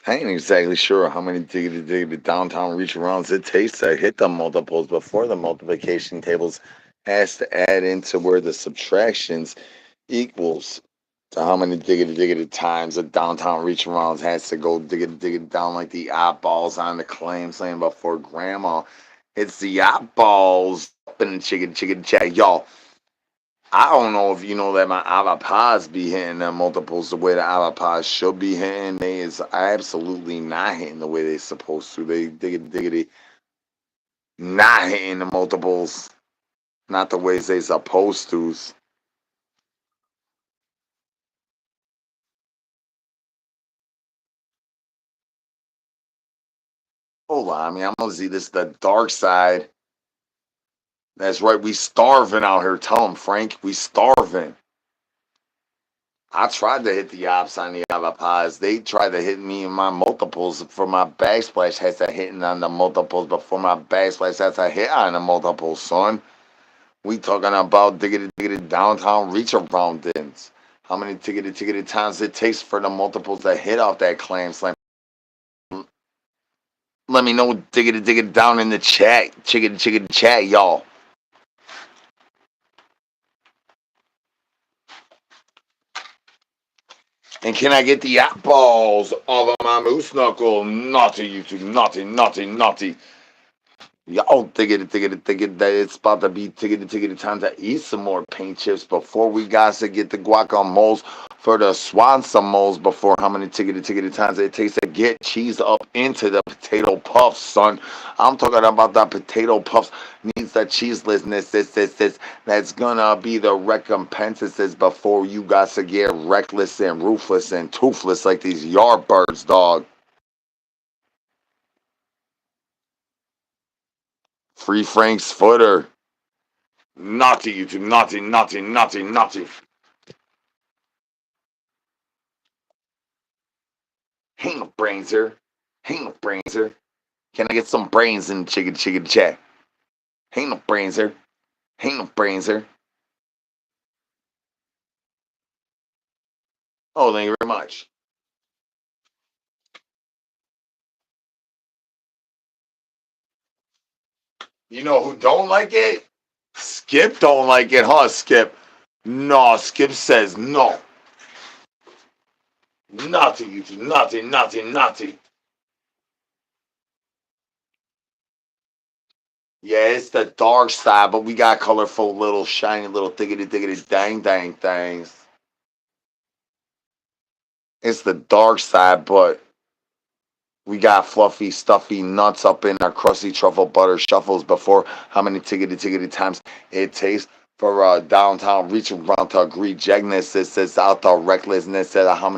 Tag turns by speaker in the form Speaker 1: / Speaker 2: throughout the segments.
Speaker 1: I ain't exactly sure how many diggity downtown reach arounds it takes to hit the multiples before the multiplication tables has to add into where the subtractions equals to how many diggity times the downtown reach arounds has to go diggity down like the eyeballs on the claim saying before grandma. It's the eyeballs up in the chicken chat. Y'all, I don't know if you know that my avocados be hitting them multiples the way the avocados should be hitting. They is absolutely not hitting the way they supposed to. They diggity not hitting the multiples, not the ways they supposed to. Hold on, I mean I'm gonna see this the dark side. That's right, we starving out here. Tell them, Frank, we starving. I tried to hit the ops on the avocados. They tried to hit me in my multiples for my backsplash has to hitting on the multiples before my backsplash has to hit on the multiples, son. We talking about diggity downtown reach around ins. How many tickety times it takes for the multiples to hit off that clam slam? Let me know diggity down in the chat. Chicken chat, y'all. And can I get the eyeballs of my moose knuckle? Naughty YouTube, naughty. Y'all thinking that it's about to be tickety time to eat some more paint chips before we got to get the guacamoles for the swansamoles before how many tickety times it takes to get cheese up into the potato puffs, son. I'm talking about the potato puffs needs the cheeselessness that's gonna be the recompenses before you got to get reckless and ruthless and toothless like these yard birds, dog. Free Frank's footer. Naughty, you two. Naughty. Ain't no brains here. Ain't no brains here. Can I get some brains in chicken chat? Ain't no brains here. Ain't no brains here. Oh, thank you very much. You know who don't like it? Skip don't like it, huh, Skip? No, Skip says no. Naughty, you two. Naughty. Yeah, it's the dark side, but we got colorful little shiny little diggity dang things. It's the dark side, but we got fluffy, stuffy nuts up in our crusty truffle butter shuffles before how many tickety times it takes for downtown reaching around to agree jegness. It's out the recklessness at how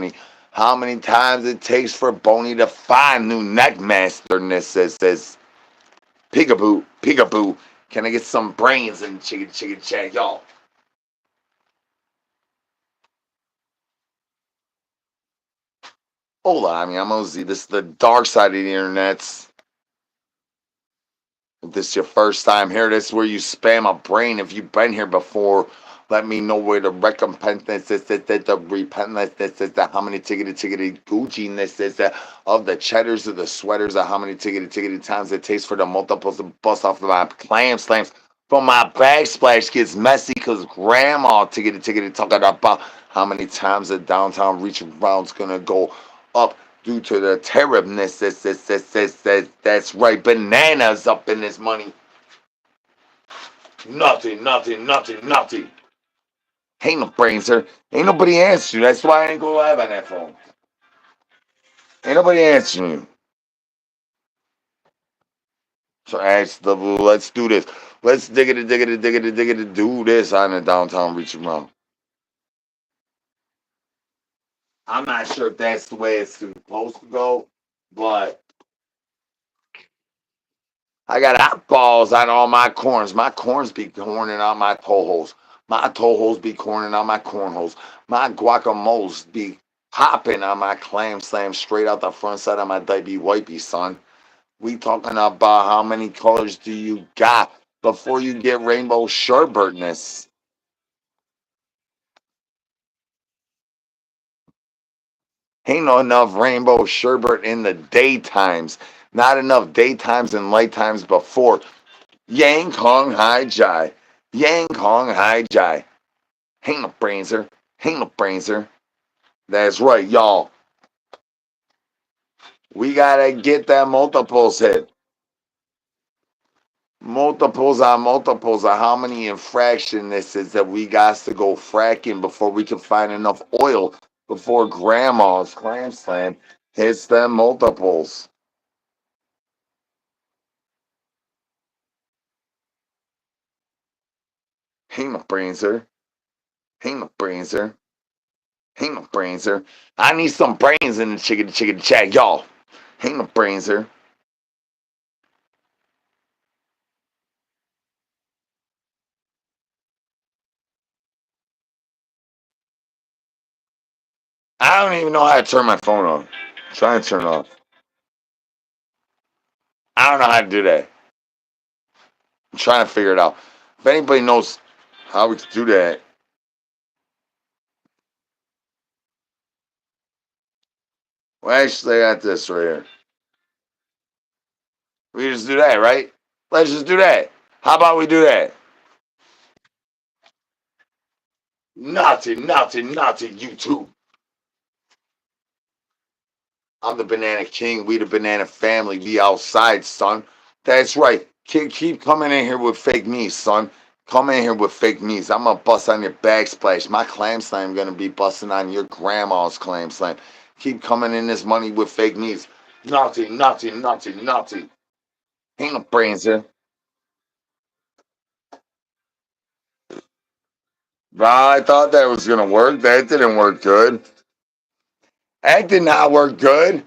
Speaker 1: many times it takes for Boney to find new neckmasterness. It says peekaboo. Can I get some brains in chicken chat, y'all? Hold on, I mean I'm gonna see this is the dark side of the internet. If this is your first time here, this is where you spam a brain. If you've been here before, let me know where the recompense is, the repentance is, how many tickety Gucci-ness is, of the cheddars of the sweaters, how many tickety times it takes for the multiples to bust off of my clam slams. From my backsplash gets messy because grandma tickety talking about how many times the downtown reach around's gonna go up due to the terribleness that's right. Bananas up in this money. Nothing. Ain't no brains, sir. Ain't nobody answering you. That's why I ain't go live on that phone. Ain't nobody answering you. So ask the let's do this. Let's do this on the downtown reach around. I'm not sure if that's the way it's supposed to go, but I got eyeballs on all my corns. My corns be corning out my toe holes. My toe holes be corning out my cornholes. My guacamoles be popping on my clam slam straight out the front side of my diaper wipey, son. We talking about how many colors do you got before you get rainbow sherbetness? Ain't no enough rainbow sherbet in the daytimes. Not enough daytimes and light times before. Yang Kong Hai Jai. Yang Kong Hai Jai. Ain't no brainser. Ain't no brainser. That's right, y'all. We gotta get that multiples hit. Multiples on how many infraction this is that we got to go fracking before we can find enough oil before grandma's clam slam hits them multiples. Ain't no brainser. Ain't no brainser. Ain't no brainser. I need some brains in the chicken chat, y'all. Ain't no brainser. I don't even know how to turn my phone on. Try to turn it off. I don't know how to do that. I'm trying to figure it out. If anybody knows how we can do that, well, actually, I got this right here. We just do that, right? Let's just do that. How about we do that? Naughty, you two. I'm the Banana King. We the Banana Family. We outside, son. That's right. Keep coming in here with fake me's, son. Come in here with fake me's. I'm gonna bust on your backsplash. My clam slam gonna be busting on your grandma's clam slam. Keep coming in this money with fake me's. Naughty. Ain't no brains here. I thought that was gonna work. That didn't work good. That did not work good.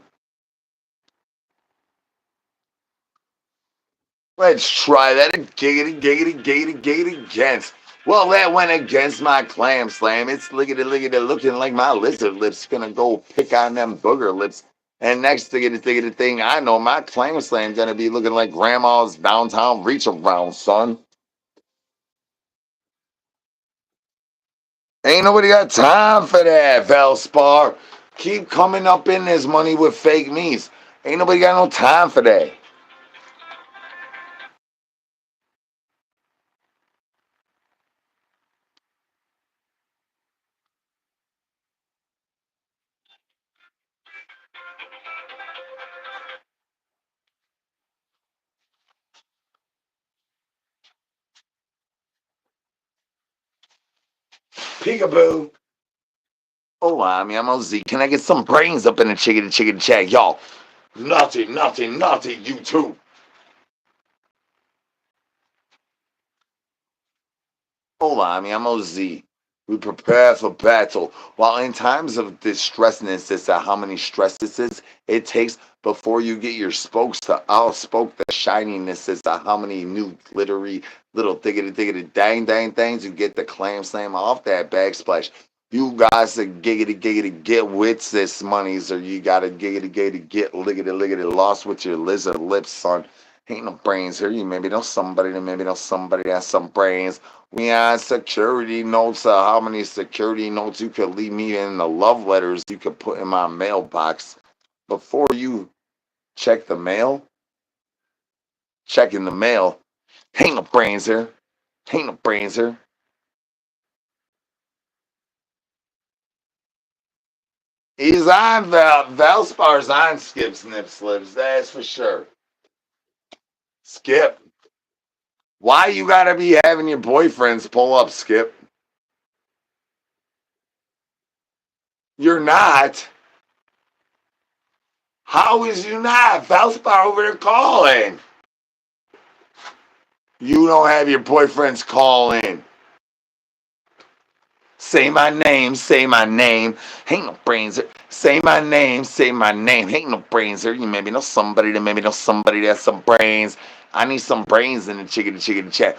Speaker 1: Let's try that. Giggity against. Well, that went against my clam slam. It's lickety looking like my lizard lips gonna go pick on them booger lips. And next tiggity thing, I know my clam slam gonna be looking like grandma's downtown reach around, son. Ain't nobody got time for that, Valspar. Keep coming up in this money with fake me's. Ain't nobody got no time for that. Peekaboo. Oh, I'm OZ. Can I get some brains up in the chicken chat, y'all? Naughty, you too. Hold on, I'm OZ. We prepare for battle. While in times of distressness, it's how many stresses it takes before you get your spokes to outspoke the shininess is how many new glittery little diggity dang things you get the clam slam off that backsplash. You guys to giggity get with this monies, or you gotta giggity get liggity lost with your lizard lips, son. Ain't no brains here. You maybe know somebody, that maybe know somebody that has some brains. We on security notes. How many security notes you could leave me in the love letters you could put in my mailbox before you check the mail? Checking the mail. Ain't no brains here. Ain't no brains here. He's on Valspar's on Skip Snip Slips. That's for sure. Skip. Why you gotta be having your boyfriends pull up, Skip? You're not. How is you not? Valspar over there calling. You don't have your boyfriends call in. Say my name, say my name. Ain't no brains there. Say my name, say my name. Ain't no brains there. You maybe know somebody that maybe know somebody that has some brains. I need some brains in the chicken chat.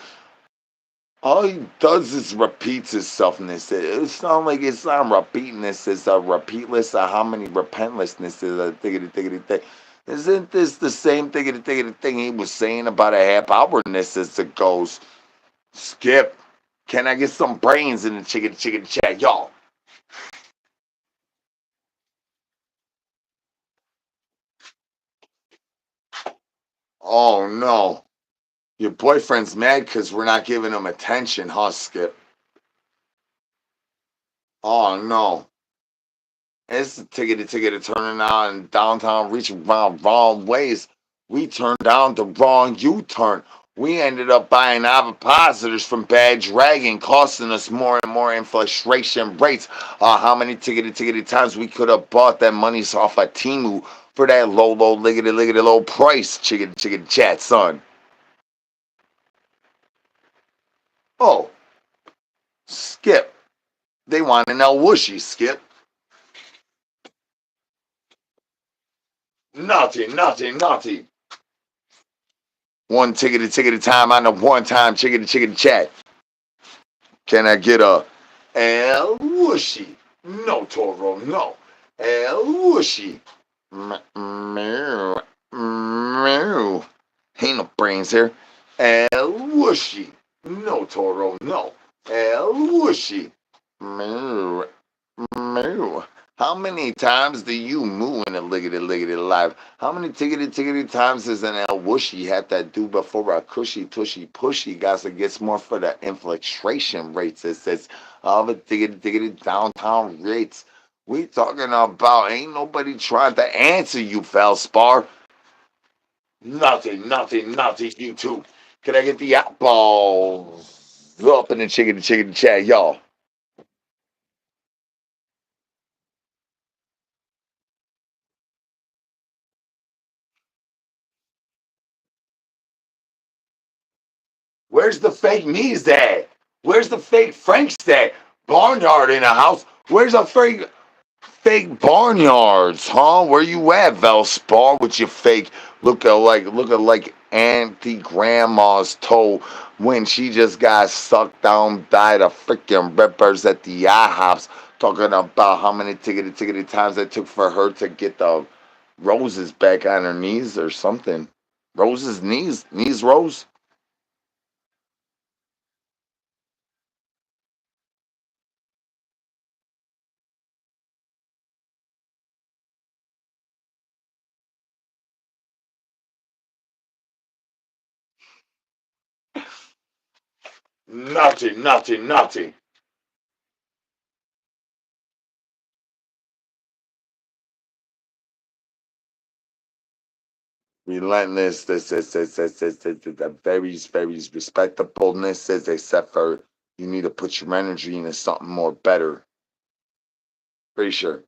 Speaker 1: All he does is repeats himself in this. It's not like it's not repeating this. It's a repeatless of how many repentlessness is a thiggity thing. Isn't this the same thiggity thing he was saying about a half hourness as it goes? Skip. Can I get some brains in the chicken chat, y'all? Oh no. Your boyfriend's mad because we're not giving him attention, huh, Skip? Oh no. It's the ticket turning out in downtown, reaching wrong ways. We turned down the wrong U-turn. We ended up buying avocados from Bad Dragon, costing us more and more inflation rates. How many ticketed times we could have bought that money off of Timu for that low, liggity, low price, chicken chat, son. Oh, Skip. They want to know Whooshy, Skip. Naughty. One ticketed time on the one time chicken chat. Can I get a El Whooshy? No, Toro, no. El Whooshy. Meow. Meow. Ain't no brains here. El Whooshy. No, Toro, no. El Whooshy. Meow. Meow. How many times do you moo in a liggity life? How many ticketed times does an El Whooshy have to do before a cushy tushy pushy guys that gets more for the infiltration rates? It says all the ticketed downtown rates. We talking about ain't nobody trying to answer you, Felspar. Nothing, you two. Can I get the eyeballs up in the chicken chat, y'all? Where's the fake knees at? Where's the fake Franks at? Barnyard in a house. Where's a fake barnyards, huh? Where you at, Velspar, with your fake looking like Auntie Grandma's toe when she just got sucked down, died of freaking rippers at the IHOPs, talking about how many ticketed times it took for her to get the roses back on her knees or something. Rose's knees rose. Naughty. Relentless, very respectableness, except for you need to put your energy into something more better. Pretty sure.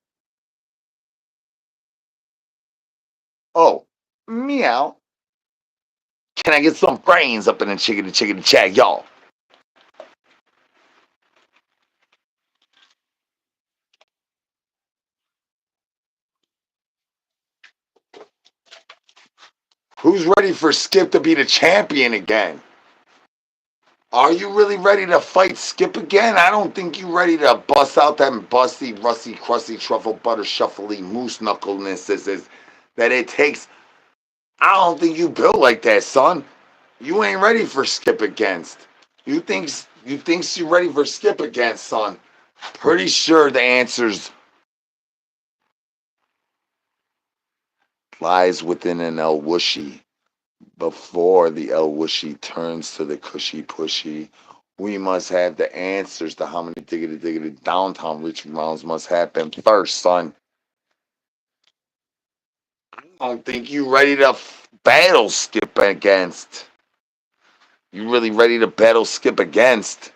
Speaker 1: Oh, meow. Can I get some brains up in the chicken chat, y'all? Who's ready for Skip to be the champion again? Are you really ready to fight Skip again? I don't think you ready to bust out that busty, rusty, crusty, truffle butter, shuffly, moose knuckleness is that it takes. I don't think you built like that, son. You ain't ready for Skip against. You thinks you ready for Skip against, son. Pretty sure the answers lies within an El Whooshy. Before the El Whooshy turns to the cushy pushy, we must have the answers to how many diggity downtown reaching rounds must happen first, son. I don't think you ready to battle Skip against. You really ready to battle Skip against?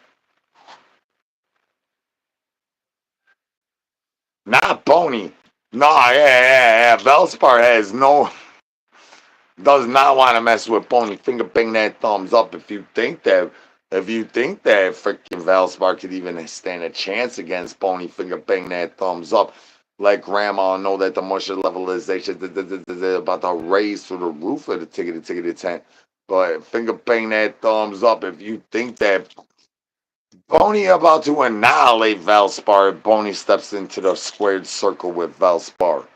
Speaker 1: Not Pony. No, yeah. Velspar has no, does not want to mess with Pony. Finger bang that thumbs up if you think that freaking Valspar could even stand a chance against Pony. Finger bang that thumbs up. Let Grandma know that the moisture levelization about to raise through the roof of the ticketed tent. But finger bang that thumbs up if you think that Pony about to annihilate Valspar if Pony steps into the squared circle with Valspar.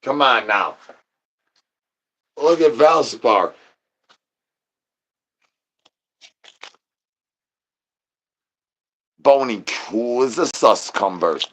Speaker 1: Come on now. Look at Valspar. Bony cool as a suscumber.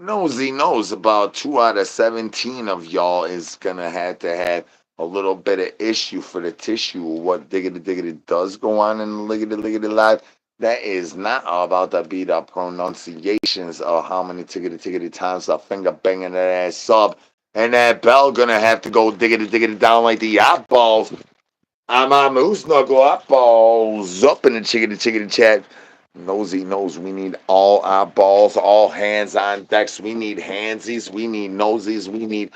Speaker 1: Nosy knows about 2 out of 17 of y'all is gonna have to have a little bit of issue for the tissue of what diggity diggity does go on in the liggity liggity life. That is not all about the beat up pronunciations of how many tiggity tiggity times the finger banging that ass sub and that bell gonna have to go diggity diggity down like the eyeballs. I'm a moose knuckle eyeballs up in the chickity chickity chat. Nosy knows we need all eyeballs, all hands on decks. We need handsies, we need nosies, we need.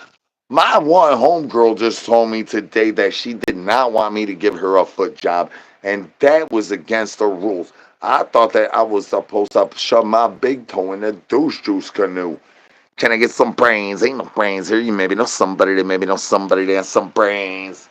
Speaker 1: My one homegirl just told me today that she did not want me to give her a foot job, and that was against the rules. I thought that I was supposed to shove my big toe in the douche juice canoe. Can I get some brains? Ain't no brains here. You maybe know somebody that maybe know somebody that has some brains.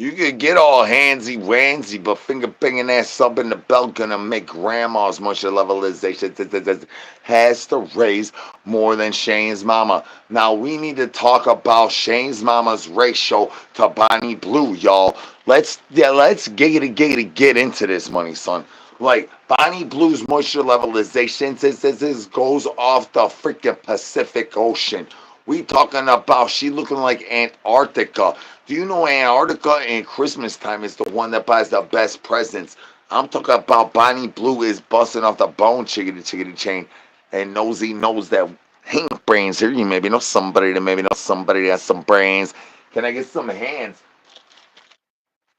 Speaker 1: You could get all handsy wansy, but finger banging that sub in the belt gonna make grandma's mushy levelization has to raise more than Shane's mama. Now we need to talk about Shane's mama's ratio to Bonnie Blue, y'all. Let's giggity get into this money, son. Like Bonnie Blue's moisture levelization this goes off the freaking Pacific Ocean. We talking about she looking like Antarctica. Do you know Antarctica in Christmas time is the one that buys the best presents? I'm talking about Bonnie Blue is busting off the bone chickity chickity chain. And Nosy knows that ain't brains here. You maybe know somebody that maybe know somebody that has some brains. Can I get some hands?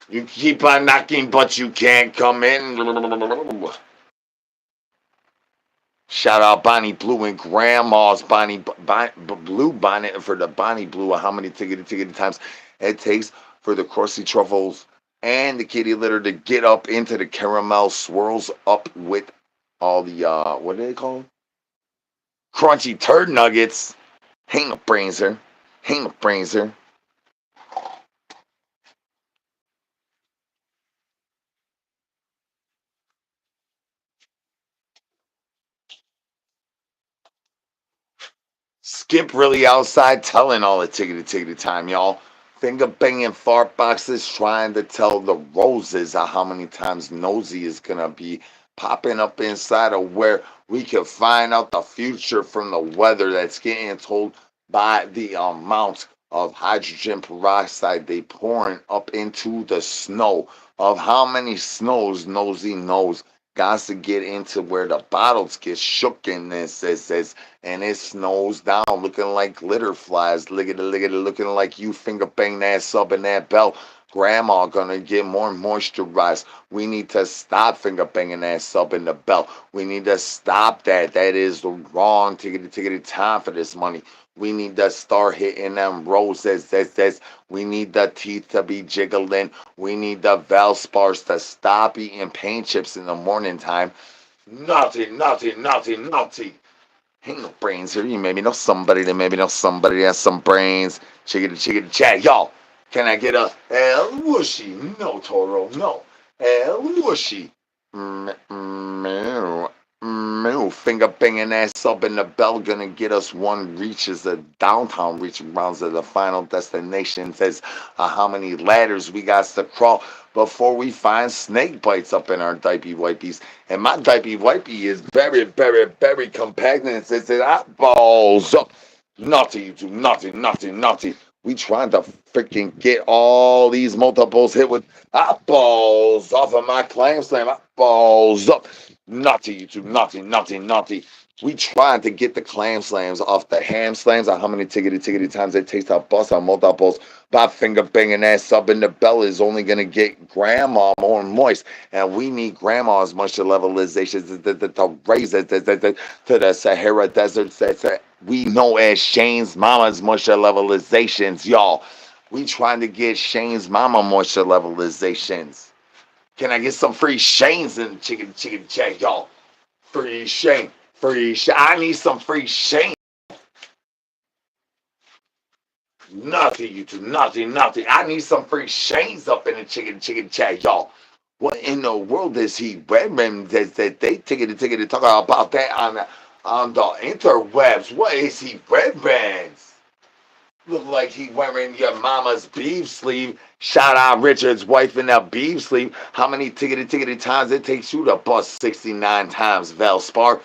Speaker 1: You keep on knocking, but you can't come in. Shout out Bonnie Blue and Grandma's Blue bonnet for the Bonnie Blue. How many tickety times it takes for the crusty truffles and the kitty litter to get up into the caramel swirls up with all the what are they called? Crunchy turd nuggets. Ain't no brains here. Ain't no brains here. Skip really outside telling all the tickety time, y'all. Finger banging fart boxes trying to tell the roses how many times Nosy is gonna be popping up inside of where we can find out the future from the weather that's getting told by the amount of hydrogen peroxide they pouring up into the snow of how many snows Nosy knows got to get into where the bottles get shook in this and it snows down looking like glitter flies, lickety looking like you finger bang that sub in that belt. Grandma gonna get more moisturized. We need to stop finger banging that sub in the belt. We need to stop that. That is the wrong tickety time for this money. We need to start hitting them roses. We need the teeth to be jiggling. We need the Valspars to stop eating paint chips in the morning time. Naughty. Ain't no brains here. You maybe know somebody that maybe know somebody that has some brains. Chickity chat. Y'all, can I get a El Whooshy? No, Toro, no. El Whooshy. Meow. Meow. Finger banging ass up in the bell. Gonna get us one reaches the downtown reaching rounds of the final destination. Says how many ladders we got to crawl before we find snake bites up in our diaper wipies. And my diaper wipey is very compact and it says balls up. Naughty, you do naughty. We trying to freaking get all these multiples hit with balls off of my clam slam. Balls up. Naughty, you do naughty. We trying to get the clam slams off the ham slams. How many tickety times it takes to bust on multiples by finger banging that sub in the bell is only gonna get grandma more moist, and we need grandma's moisture levelization to raise it to the Sahara Desert that we know as Shane's mama's moisture levelizations, y'all. We trying to get Shane's mama moisture levelizations. Can I get some free Shane's in the chicken chat, y'all? Free Shane. I need some free Shane. Nothing, you two. Nothing. I need some free Shane's up in the chicken chat, y'all. What in the world is he Redman that they ticket to talk about that on the interwebs? What is he Redman's? Look like he wearing your mama's beef sleeve. Shout out Richard's wife in that beef sleeve. How many tickety times it takes you to bust 69 times, Valspar?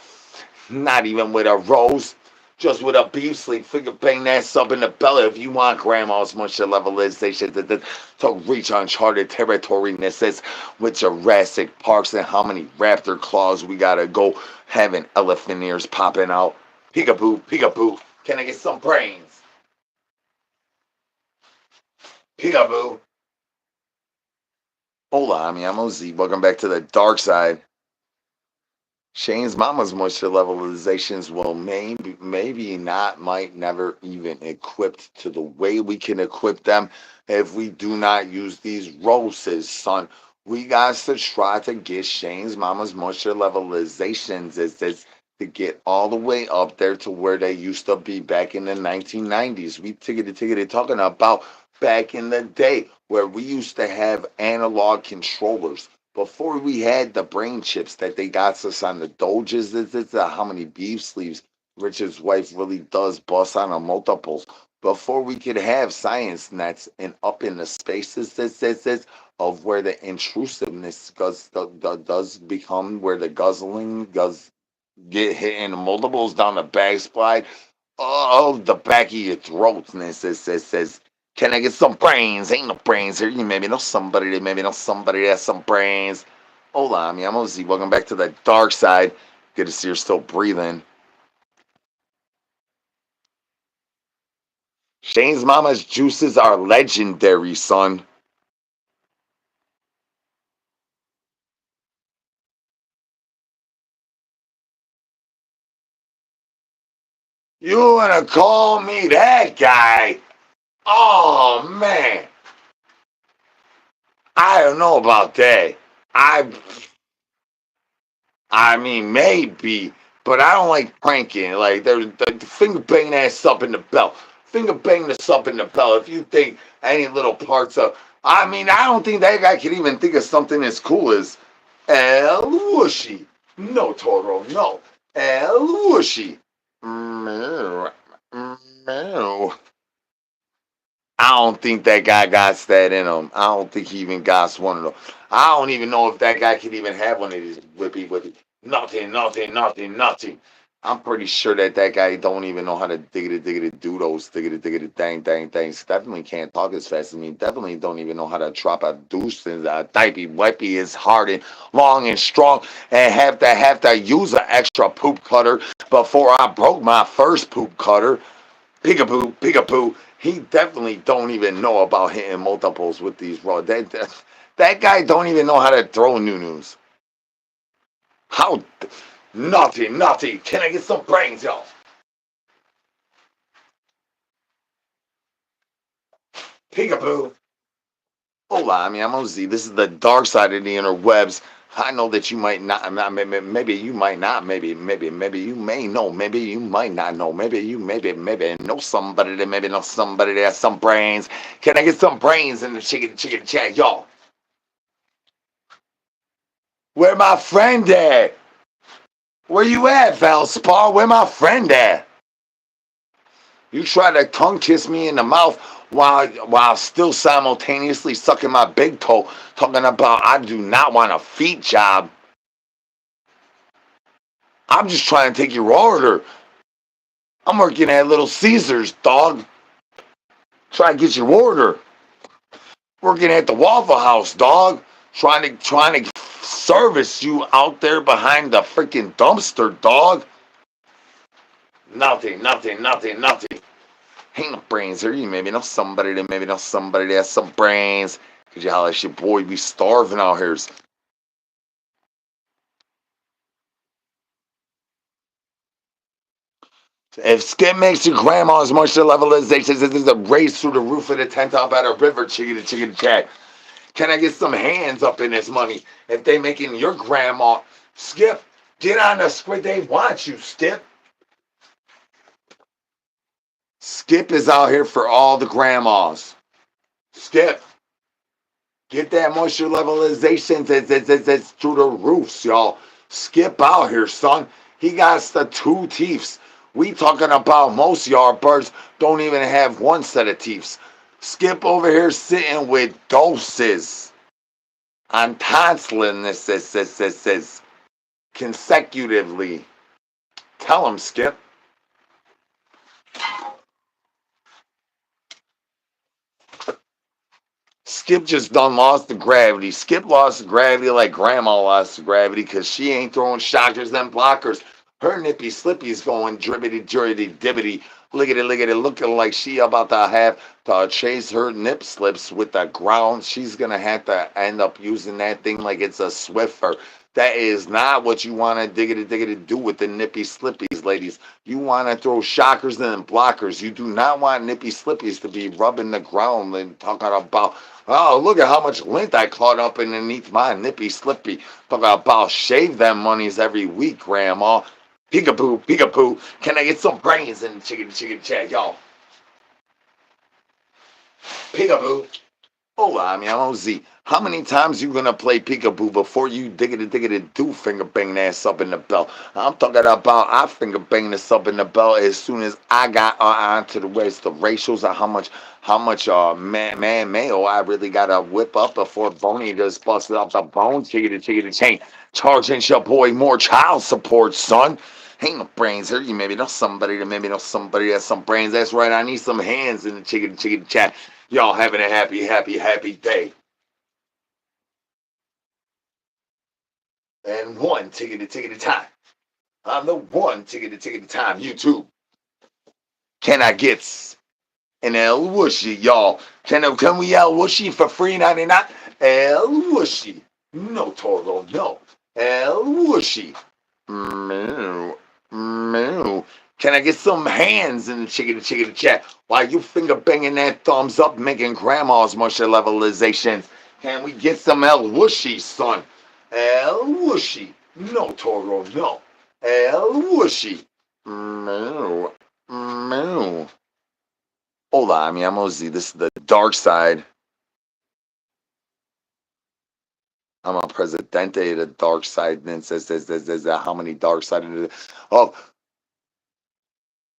Speaker 1: Not even with a rose. Just with a beef sleeve. Figure bang that sub in the belly if you want grandma's much levelization to reach uncharted territory. This is with Jurassic Parks and how many raptor claws we gotta go having elephant ears popping out. Peekaboo, peekaboo. Can I get some brains? Peekaboo. Hola, I'm OZ. Welcome back to the dark side. Shane's mama's moisture levelizations will maybe not, might never even equipped to the way we can equip them if we do not use these roses, son. We got to try to get Shane's mama's moisture levelizations is to get all the way up there to where they used to be back in the 1990s. We tickety talking about back in the day where we used to have analog controllers before we had the brain chips that they got us on the doges. It's how many beef sleeves Richard's wife really does bust on a multiples. Before we could have science nets and up in the spaces this of where the intrusiveness does become where the guzzling does get hit in the multiples down the back slide of the back of your throat. And it says, can I get some brains? Ain't no brains here. You maybe know somebody that has some brains. Hola, I'm OZ. Welcome back to the dark side. Good to see you're still breathing. Shane's mama's juices are legendary, son. You wanna call me that guy? Oh man, I don't know about that. I I mean, maybe, but I don't like pranking. Like, there's the finger bang ass up in the belt. Finger bang this up in the belt. If you think any little parts of, I mean, I don't think that guy can even think of something as cool as El Whooshy. No, Toro, no. El Whooshy. Meow. Meow. I don't think that guy got that in him. I don't think he even got one of them. I don't even know if that guy could even have one of these whippy. Nothing. I'm pretty sure that guy don't even know how to diggity do those diggity dang things. Definitely can't talk as fast as me. Definitely don't even know how to drop a deuce and a dipey wipey is hard and long and strong and have to use an extra poop cutter before I broke my first poop cutter. Peekaboo. He definitely don't even know about hitting multiples with these raw. That guy don't even know how to throw new-news. How? Nothing. Can I get some brains, y'all? Peekaboo. Hola, I'm OZ. This is the dark side of the interwebs. I know that you might not, maybe you might not, maybe you may know, maybe you might not know, maybe you maybe know somebody that maybe know somebody that has some brains. Can I get some brains in the chicken chat, y'all? Where my friend at? Where you at, Valspar? Where my friend at? You try to tongue kiss me in the mouth while still simultaneously sucking my big toe, talking about I do not want a feet job. I'm just trying to take your order. I'm working at Little Caesars, dog. Trying to get your order. Working at the Waffle House, dog. Trying to service you out there behind the freaking dumpster, dog. Nothing. Ain't no brains here. You maybe know somebody that has some brains. Cause you holler at your boy be starving out here. If Skip makes your grandma's moisture levelization, this is a race through the roof of the tent top at a river, chicken chat. Can I get some hands up in this money? If they making your grandma, Skip, get on the squid. They want you, Skip. Skip is out here for all the grandmas. Skip, get that moisture levelization. It's through the roofs, y'all. Skip out here, son. He got the two teeths. We talking about most yardbirds don't even have one set of teeth. Skip over here sitting with doses on tonsillitis consecutively. Tell him, Skip. Skip just done lost the gravity. Skip lost the gravity like grandma lost the gravity because she ain't throwing shockers and blockers. Her nippy slippy's going dribbity dribbity dibbity. Lickety looking like she about to have to chase her nip slips with the ground. She's gonna have to end up using that thing like it's a Swiffer. That is not what you want to diggity do with the nippy slippies, ladies. You want to throw shockers and blockers. You do not want nippy slippies to be rubbing the ground and talking about, oh, look at how much lint I caught up underneath my nippy slippy. Talking about shave them monies every week, Grandma. Peekaboo, peekaboo. Can I get some brains in the chicken chat, y'all? Peekaboo. Hola, mi amo Z. How many times you gonna play peekaboo before you diggity do finger bang that sub in the bell? I'm talking about I finger bang the sub in the bell as soon as I got onto the where's the ratios of how much man mayo I really gotta whip up before Boney just busted off the bone. Chickity chain. Charging your boy more child support, son. Ain't no brains here. You maybe know somebody that maybe know somebody that has some brains. That's right. I need some hands in the chickity chat. Y'all having a happy day. And one ticket time. I'm the one ticket time. YouTube. Can I get an El Whooshy, y'all? Can we El Whooshy for free 99? El Whooshy. No Toro, no. El Whooshy. Moo. Moo. Can I get some hands in the chicken chat while you finger banging that thumbs up making grandma's musher levelizations? Can we get some El Whooshy, son? El Whooshy. No, Toro, no. El Whooshy. Moo. Moo. Hola, mi amo Z. This is the dark side. I'm a presidente of the dark side. And then says how many dark side? Oh,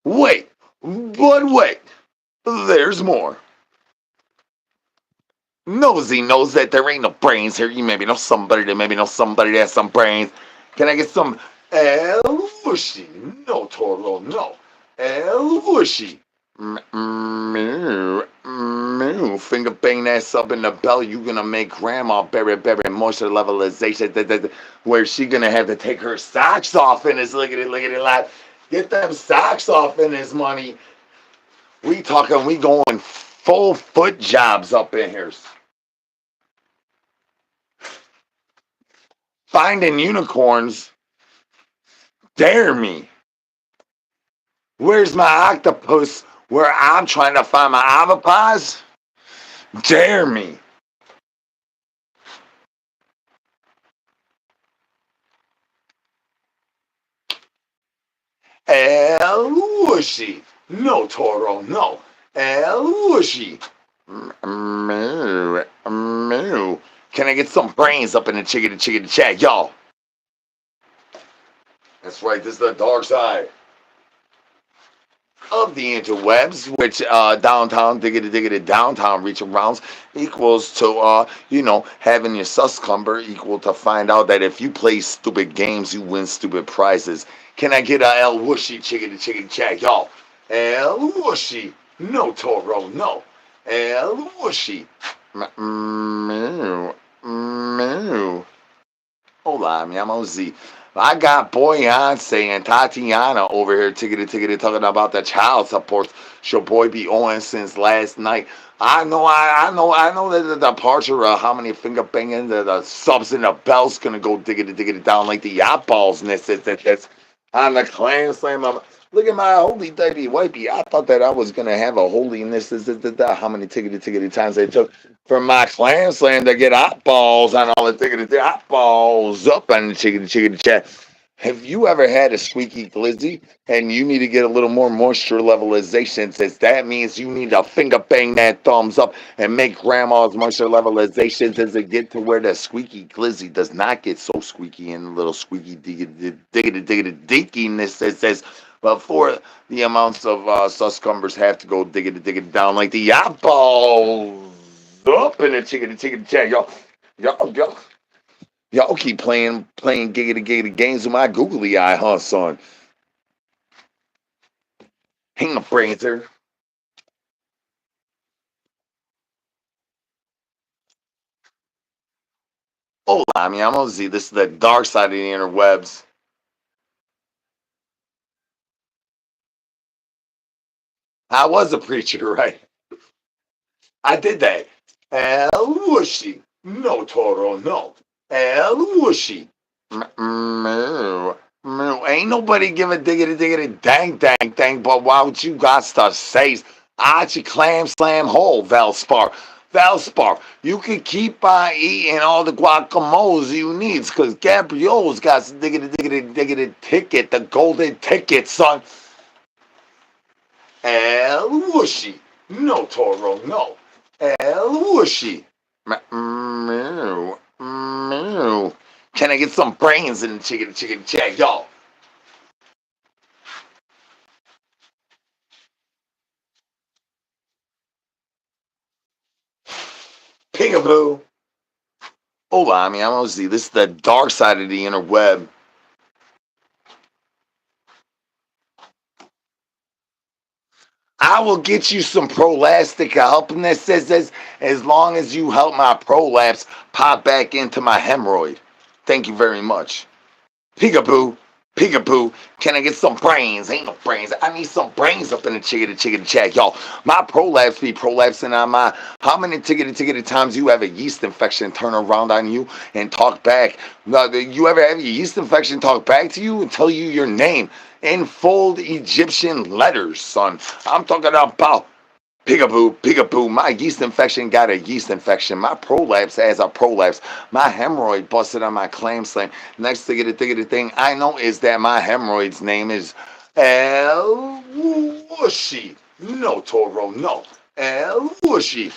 Speaker 1: wait. But wait. There's more. Nosy knows that there ain't no brains here. You maybe know somebody that has some brains. Can I get some El Whooshy? No, Toro, no. El Whooshy. Moo, moo. Finger bang that sub in the belly. You gonna make grandma berry moisture levelization. Where she gonna have to take her socks off in his lickety lot. Get them socks off in his money. We going full foot jobs up in here. Finding unicorns. Dare me. Where's my octopus? Where I'm trying to find my avopads? Dare me. El Whooshy. No, Toro, no. El Whooshy. Moo, moo. Can I get some brains up in the chicken chat, y'all? That's right, this is the dark side of the interwebs, which downtown diggity downtown reach arounds equals to having your suscumber equal to find out that if you play stupid games you win stupid prizes. Can I get a El Whooshy chicken chat, y'all? El Whooshy. No, Toro, no. El Whooshy. Moo. Moo. Hola, mi amo Z. I got Beyonce and Tatiana over here tickety talking about the child support your boy be on since last night. I know that the departure of how many finger banging the subs and the bells gonna go diggity down like the yacht balls and that's on the clan slam of look at my holy baby wifey. I thought that I was gonna have a holiness. How many tickety times they took for my clan slam to get hot balls on all the tickety hot balls up on the chickity chat. Have you ever had a squeaky glizzy and you need to get a little more moisture levelization? Since that means you need to finger bang that thumbs up and make grandma's moisture levelization to get to where the squeaky glizzy does not get so squeaky and a little squeaky diggity deakiness that says, before the amounts of suscumbers have to go dig it down like the apples up in the chicken chat. Y'all, y'all keep playing giggity games with my googly eye, huh, son? Hang up, Prancer. Hola, mi amo Z. This is the dark side of the interwebs. I was a preacher, right? I did that. El whooshy. No, Toro, no. El whooshy. Moo. Moo. Ain't nobody give a diggity dang, but why would you got to say, Archie clam slam hole, Valspar. Valspar, you can keep on eating all the guacamoles you needs, because Gabriel's got the diggity ticket, the golden ticket, son. El whooshy. No, Toro, no. El whooshy. Moo. Moo. Can I get some brains in the chicken check, y'all? Peekaboo. Hola, mi amo Z. This is the dark side of the interweb. I will get you some prolastic helping that says this as long as you help my prolapse pop back into my hemorrhoid. Thank you very much. Peekaboo. Peekaboo. Can I get some brains? Ain't no brains. I need some brains up in the chicken check, y'all. My prolapse be prolapsing on my. How many tickety times you have a yeast infection turn around on you and talk back? No, you ever have a yeast infection talk back to you and tell you your name in full Egyptian letters, son? I'm talking about peekaboo. My yeast infection got a yeast infection. My prolapse has a prolapse. My hemorrhoid busted on my clam slam. Next thing I know is that my hemorrhoid's name is El Whooshy. No, Toro, no. El Whooshy.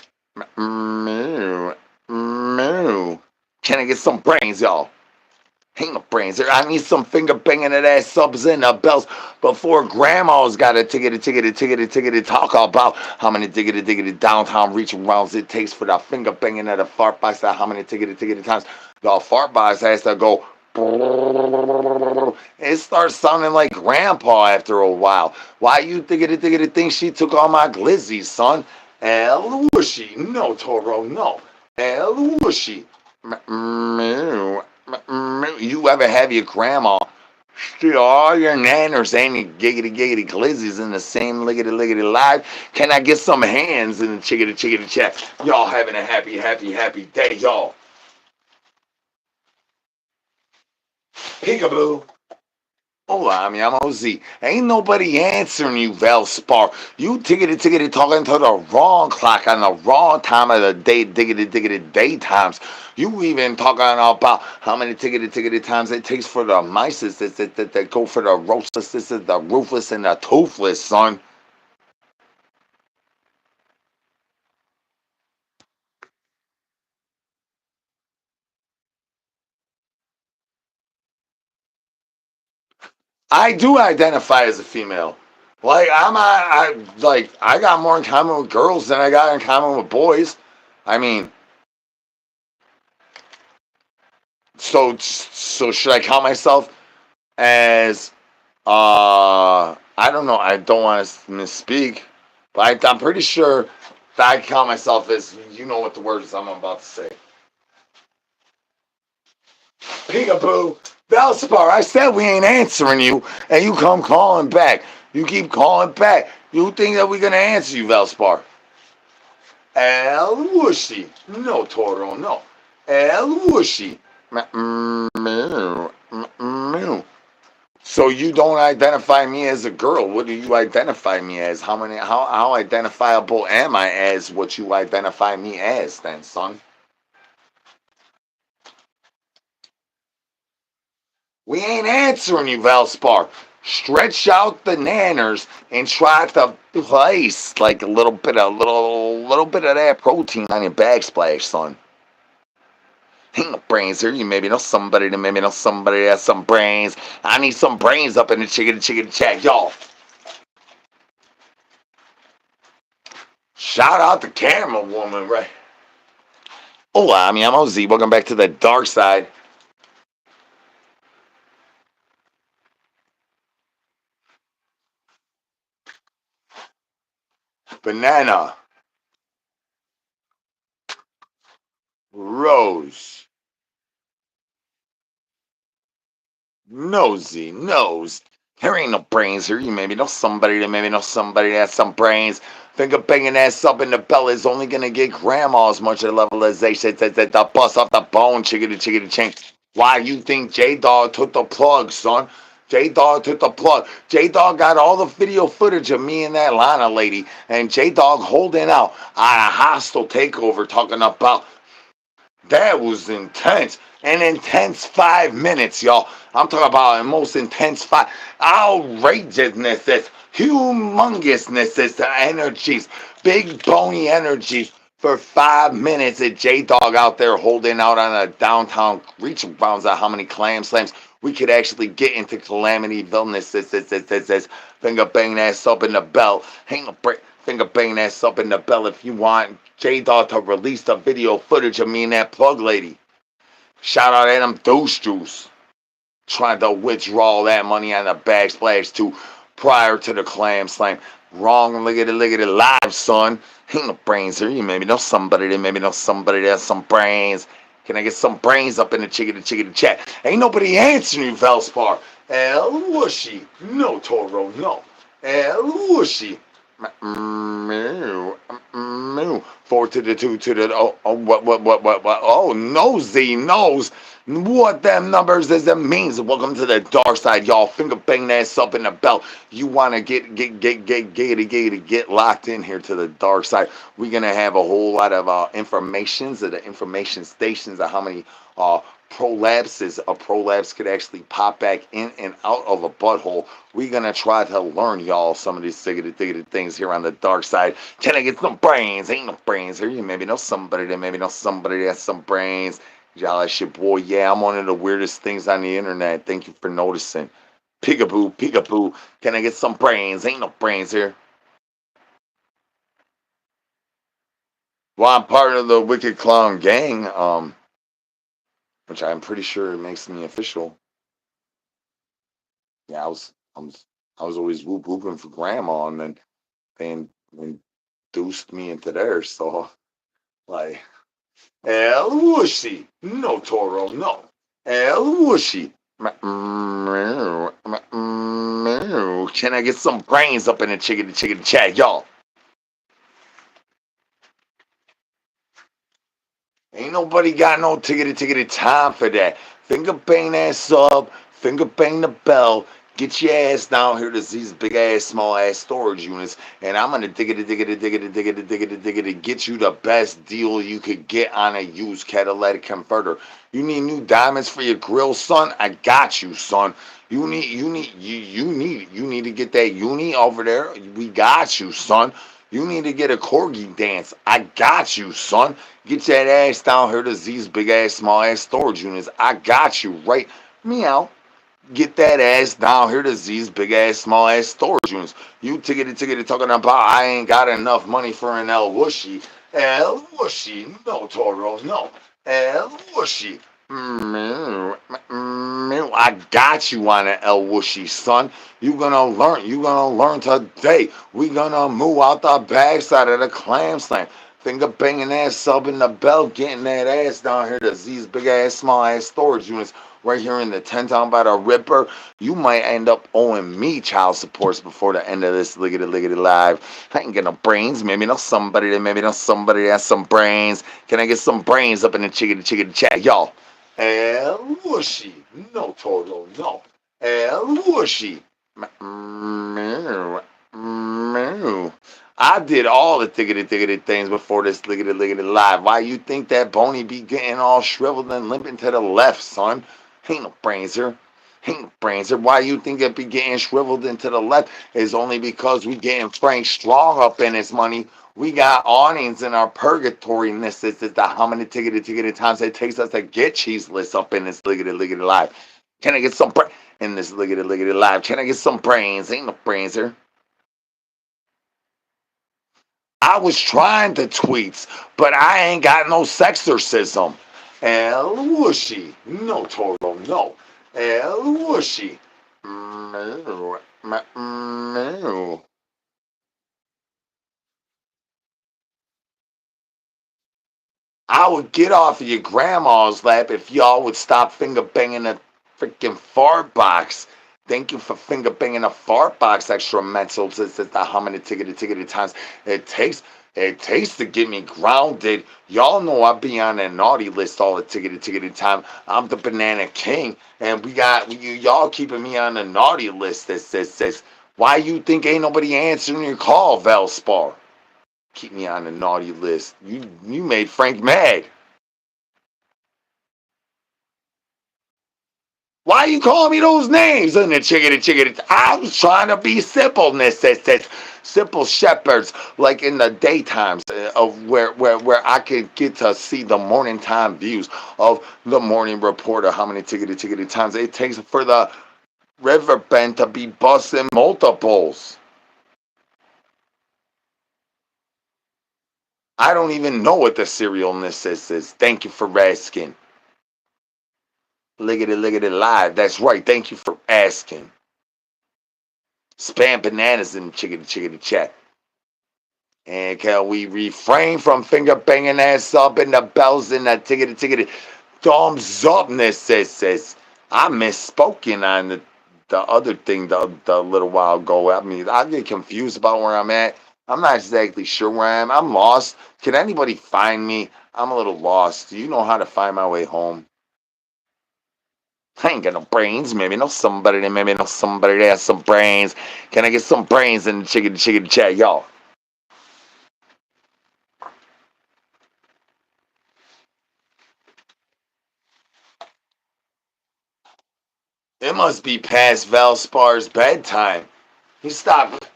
Speaker 1: Moo. Moo. Can I get some brains, y'all? Ain't no brains there. I need some finger banging that ass subs in the bells before grandma's got a ticket talk about how many ticket downtown reaching rounds it takes for the finger banging at a fart box. How many ticket times the fart box has to go. It starts sounding like grandpa after a while. Why you think she took all my glizzies, son? El whooshy. No, Toro, no. El whooshy. Moo. You ever have your grandma steal all your nanners and your giggity glizzies in the same liggity live? Can I get some hands in the chickity check? Y'all having a happy day, y'all. Peekaboo. Hola, mi amo Z. Ain't nobody answering you, Valspar. You tickety talking to the wrong clock on the wrong time of the day, diggity daytimes. You even talking about how many tickety times it takes for the mice that go for the roastless, this is the ruthless and the toothless, son. I do identify as a female. Like I got more in common with girls than I got in common with boys. I mean, so should I count myself as I don't know. I don't want to misspeak, but I'm pretty sure that I count myself as you know what the words I'm about to say. Peekaboo, Valspar. I said we ain't answering you, and you come calling back. You keep calling back. You think that we're gonna answer you, Valspar? El whooshy. No, Toro, no. El whooshy. Moo. Moo. So you don't identify me as a girl. What do you identify me as? How identifiable am I as what you identify me as then, son? We ain't answering you, Valspar. Stretch out the nanners and try to place like a little bit of that protein on your backsplash, son. Ain't no brains here. You maybe know somebody that maybe know somebody that has some brains. I need some brains up in the chicken chat, y'all. Shout out the camera woman, right? Hola, mi amo Z. Welcome back to the dark side. Banana, rose, nosy, nose. There ain't no brains here. You maybe know somebody that maybe know somebody that has some brains. Finger banging ass up in the belly is only gonna get grandma as much of the levelization that the bust off the bone, chickity chain. Why you think J Dog took the plug, son? J Dog took the plug. J Dog got all the video footage of me and that Lana lady, and J Dog holding out on a hostile takeover, talking about that was intense. An intense 5 minutes, y'all. I'm talking about the most intense outrageousness, this humongousness, this energies, big bony energies for 5 minutes. At J Dog out there holding out on a downtown reaching bounds on how many clam slams we could actually get into Calamity Villainous. This finger bang ass up in the bell. Hang a break. Finger bang ass up in the bell if you want J Dog to release the video footage of me and that plug lady. Shout out Adam Douche Juice. Trying to withdraw that money on the backsplash too prior to the clam slam. Wrong, look at it live, son. Ain't no brains here. You maybe know somebody that maybe know somebody that has some brains. Can I get some brains up in the chicken chat? Ain't nobody answering you, Velspar. El Whooshy. No, Toro, no. El Whooshy. Moo. Four to the two to the what? Oh, nosy knows what them numbers is. It means. Welcome to the dark side, y'all. Finger bang that up in the belt. You want to get locked in here to the dark side. We're gonna have a whole lot of informations of the information stations of how many prolapses a prolapse could actually pop back in and out of a butthole. We're gonna try to learn y'all some of these thiggity things here on the dark side. Can I get some brains? Ain't no brains here. You maybe know somebody that maybe know somebody that has some brains. Y'all, that's your boy. Yeah, I'm one of the weirdest things on the internet. Thank you for noticing. Peekaboo, peekaboo. Can I get some brains? Ain't no brains here. Well, I'm part of the Wicked Clown gang, which I'm pretty sure makes me official. Yeah, I was always whooping for grandma, and then they induced me into there. So like, El Whooshy, no Toro, no. El Whooshy. Can I get some brains up in the chicken chat, y'all? Ain't nobody got no tickety time for that. Finger bang that sub, finger bang the bell. Get your ass down here to these big ass, small ass storage units, and I'm gonna diggity get you the best deal you could get on a used catalytic converter. You need new diamonds for your grill, son? I got you, son. You need to get that uni over there. We got you, son. You need to get a corgi dance. I got you, son. Get that ass down here to these big ass, small ass storage units. I got you, right? Meow. Get that ass down here to these big ass, small ass storage units. You tickety talking about I ain't got enough money for an El Whooshy. El Whooshy. No, Toro, no. El Whooshy. I got you on an El Whooshy, son. You gonna learn. You gonna learn today. We gonna move out the backside of the clam slam. Finger banging that sub in the belt, getting that ass down here to these big ass, small ass storage units right here in the 10 town by the Ripper. You might end up owing me child supports before the end of this liggity live. I ain't got no brains. Maybe know somebody that has some brains. Can I get some brains up in the chicken chat, y'all? El Whooshy. No, Toto, no. El Whooshy. I did all the tickety things before this liggity live. Why you think that Boney be getting all shriveled and limping to the left, son? Ain't no brains here. Brains. And why you think it be getting shriveled into the left is only because we getting Frank Strong up in his money. We got awnings in our purgatory, and this is the how many ticketed times it takes us to get cheeseless up in this liggity live. Can I get some in this liggity live? Can I get some brains? Ain't no brains here. I was trying to tweets, but I ain't got no sexorcism. El whooshy. No, Toro, no. El whooshy. I would get off of your grandma's lap if y'all would stop finger banging a freaking fart box. Thank you for finger banging a fart box, extra mental. Says the how many ticketed times it takes. It takes to get me grounded. Y'all know I be on that naughty list all the ticketed time. I'm the banana king, and y'all keeping me on the naughty list. This. Why you think ain't nobody answering your call, Valspar? Keep me on the naughty list. You made Frank mad. Why you calling me those names? And the chickadee. I was trying to be simple, says simple shepherds, like in the daytimes of where I could get to see the morning time views of the morning reporter. How many tickety times it takes for the river bend to be busting multiples. I don't even know what the serialness is. Thank you for asking. Liggity live. That's right. Thank you for asking. Spam bananas in the chickadee chat. And can we refrain from finger banging ass up in the bells and the tickety thumbs upness says I misspoken on the other thing the little while ago. I mean, I get confused about where I'm at. I'm not exactly sure where I am. I'm lost. Can anybody find me? I'm a little lost. Do you know how to find my way home? I ain't got no brains. Maybe know somebody that has some brains. Can I get some brains in the chicken chat, y'all? It must be past Valspar's bedtime. He stopped.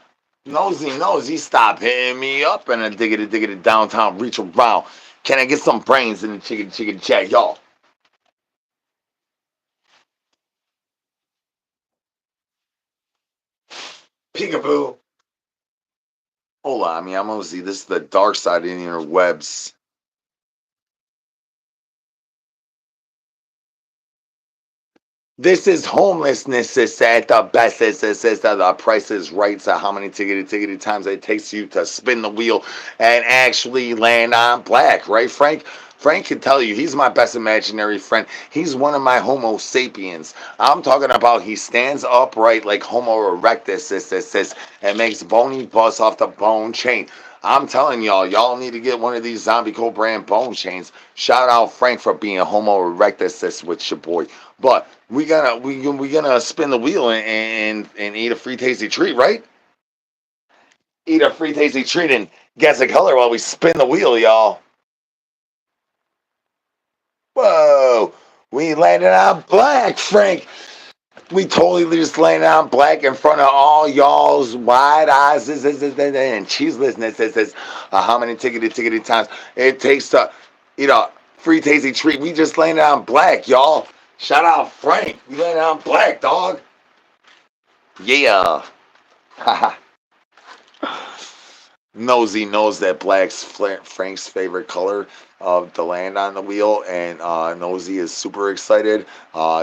Speaker 1: Nosy, stop hitting me up and a diggity downtown reach around. Can I get some brains in the chicken chat, y'all? Peekaboo. Hola, mi amos. This is the dark side in your webs. This is homelessness. It's at the best. It says that the price is right. So how many tickety times it takes you to spin the wheel and actually land on black, right, Frank? Frank can tell you he's my best imaginary friend. He's one of my Homo sapiens. I'm talking about he stands upright like Homo erectus, and makes bony buzz off the bone chain. I'm telling y'all need to get one of these Zombie Co brand bone chains. Shout out Frank for being Homo erectus with your boy. But we gonna spin the wheel and eat a free tasty treat, right? Eat a free tasty treat and guess the color while we spin the wheel, y'all. Whoa, we landed on black, Frank. We totally just landed on black in front of all y'all's wide eyes and cheeselessness. How many tickety times it takes to eat a free tasty treat? We just landed on black, y'all. Shout out Frank. We landed on black, dog. Yeah. Nosy knows that black's Frank's favorite color of the land on the wheel, and Nosy is super excited,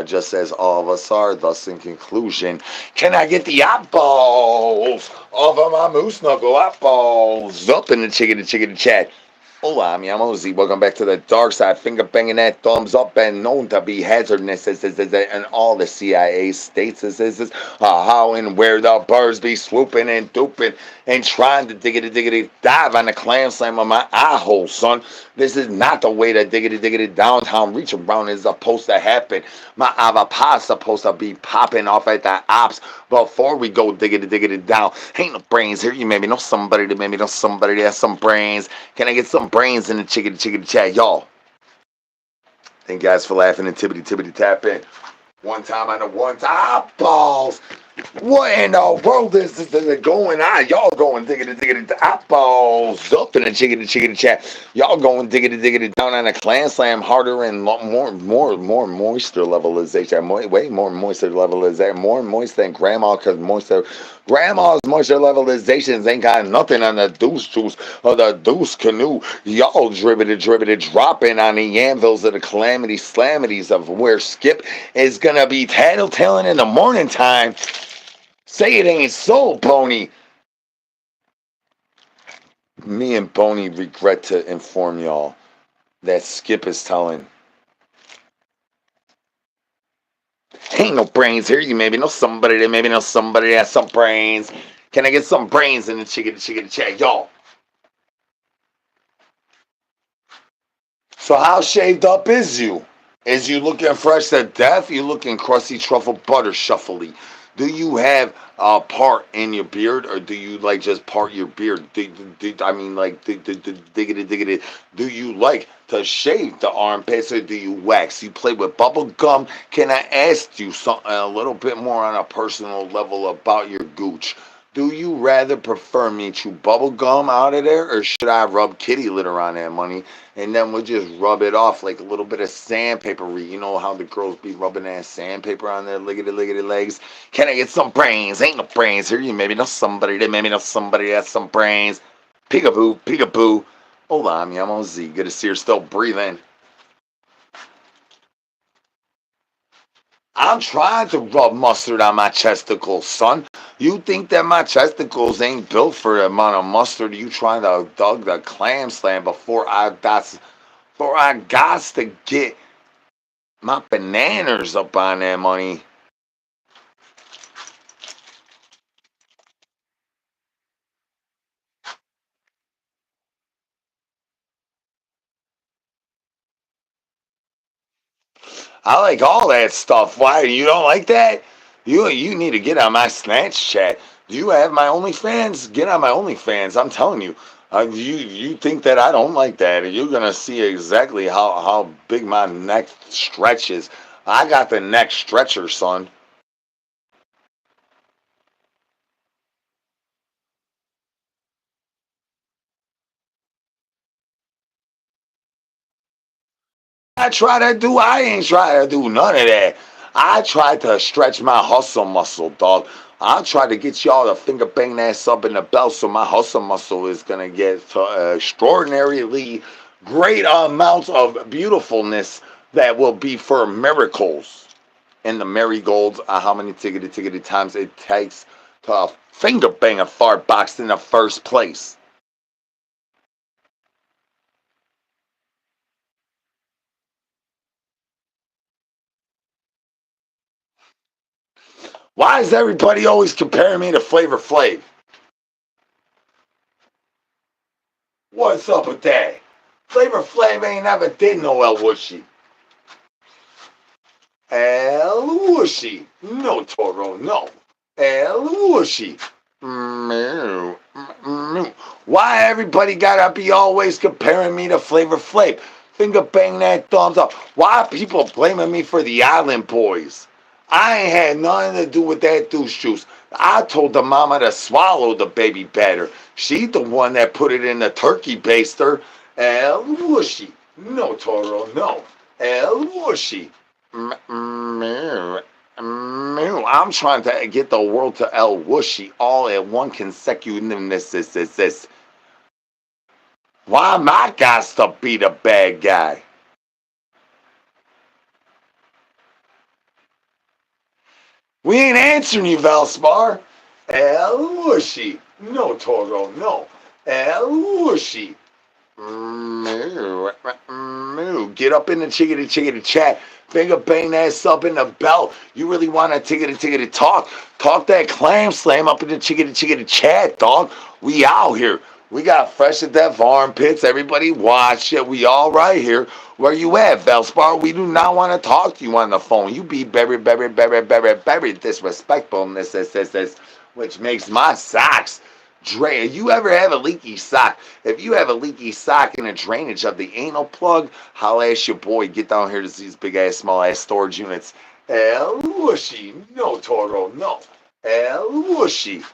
Speaker 1: just as all of us are. Thus, in conclusion, can I get the eyeballs off of my moose knuckle eyeballs up in the chicken chat? Hola, mi amosi. Welcome back to the dark side. Finger banging that thumbs up and known to be hazardous and all the CIA states how and where the birds be swooping and duping and trying to diggity dive on the clam slam of my eye hole, son. This is not the way that diggity downtown reach around is supposed to happen. My avapod's supposed to be popping off at the ops before we go diggity down. Ain't no brains here. You maybe know somebody that has some brains. Can I get some brains in the chicken chat, y'all? Thank you guys for laughing and tippity tap in. One time on the one time balls. What in the world is this going on? Y'all going diggity eyeballs up in the chickity chat. Y'all going diggity down on a clan slam harder and more moisture levelization. Way more moisture levelization. More moist than grandma because moisture. Grandma's moisture levelizations ain't got nothing on the deuce juice or the deuce canoe. Y'all dribbited dropping on the anvils of the calamity slamities of where Skip is gonna be tattletaling in the morning time. Say it ain't so, Pony. Me and Pony regret to inform y'all that Skip is telling. Ain't no brains here. You maybe know somebody that maybe know somebody that has some brains. Can I get some brains in the chicken chat, y'all? So how shaved up is you? Is you looking fresh to death? You looking crusty truffle butter shuffly? Do you have a part in your beard, or do you like just part your beard? I mean, like, diggity. Do you like to shave the armpits, or do you wax? You play with bubble gum? Can I ask you something a little bit more on a personal level about your gooch? Do you rather prefer me chew bubble gum out of there, or should I rub kitty litter on that money? And then we'll just rub it off like a little bit of sandpaper. You know how the girls be rubbing that sandpaper on their liggity legs? Can I get some brains? Ain't no brains here. You maybe know somebody that maybe know somebody that has some brains. Peekaboo. Hold on, I'm on Z. Good to see her still breathing. I'm trying to rub mustard on my chesticles, son. You think that my chesticles ain't built for the amount of mustard you trying to dug the clam slam before I got to get my bananas up on that money. I like all that stuff. Why you don't like that? You need to get on my Snatch chat. Do you have my OnlyFans? Get on my OnlyFans. I'm telling you. You think that I don't like that? You're gonna see exactly how big my neck stretches. I got the neck stretcher, son. I ain't try to do none of that. I tried to stretch my hustle muscle, dog. I tried to get y'all to finger bang that sub in the belt so my hustle muscle is going to get to extraordinarily great amounts of beautifulness that will be for miracles. And the marigolds are how many tickety times it takes to finger bang a fart box in the first place. Why is everybody always comparing me to Flavor Flav? What's up with that? Flavor Flav ain't never did no El Wushy. El Wushy. No, Toro, no. El Wushy. Meow. Meow. Why everybody gotta be always comparing me to Flavor Flav? Finger bang that thumbs up. Why people blaming me for the Island Boys? I ain't had nothing to do with that douche juice. I told the mama to swallow the baby better. She the one that put it in the turkey baster. El Wushy. No, Toro, no. El Wushy. I'm trying to get the world to El Wushy all at one consecutiveness. Why am I got to be the bad guy? We ain't answering you, Valspar. El Wushy. No, Toro, no. El Wushy. Get up in the chickity chat. Finger bang that up in the belt. You really want to tickety talk? Talk that clam slam up in the chickity chat, dog. We out here. We got fresh at that armpits. Everybody watch it. We all right here. Where you at, Velspar? We do not want to talk to you on the phone. You be very disrespectful. This, which makes my socks. Dre, you ever have a leaky sock? If you have a leaky sock in the drainage of the anal plug, holla at your boy. Get down here to these big ass, small ass storage units El Whooshy. No, Toro, no. El Whooshy.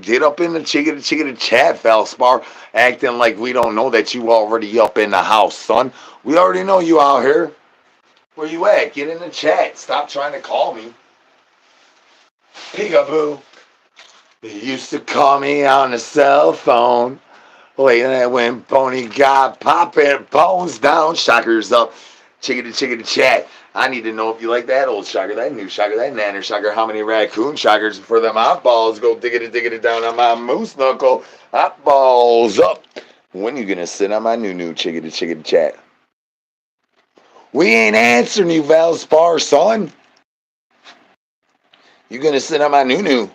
Speaker 1: Get up in the chicken chat, Felspar, acting like we don't know that you already up in the house, son. We already know you out here. Where you at? Get in the chat. Stop trying to call me. Peekaboo. They used to call me on the cell phone. Wait, when Boney got popping bones down, shockers up, chickadee chat. I need to know if you like that old shocker, that new shocker, that nanner shocker. How many raccoon shockers for them eyeballs go diggity down on my moose knuckle? Eyeballs up. When you gonna sit on my new chickadee chat? We ain't answering you, Valspar, son. You gonna sit on my new?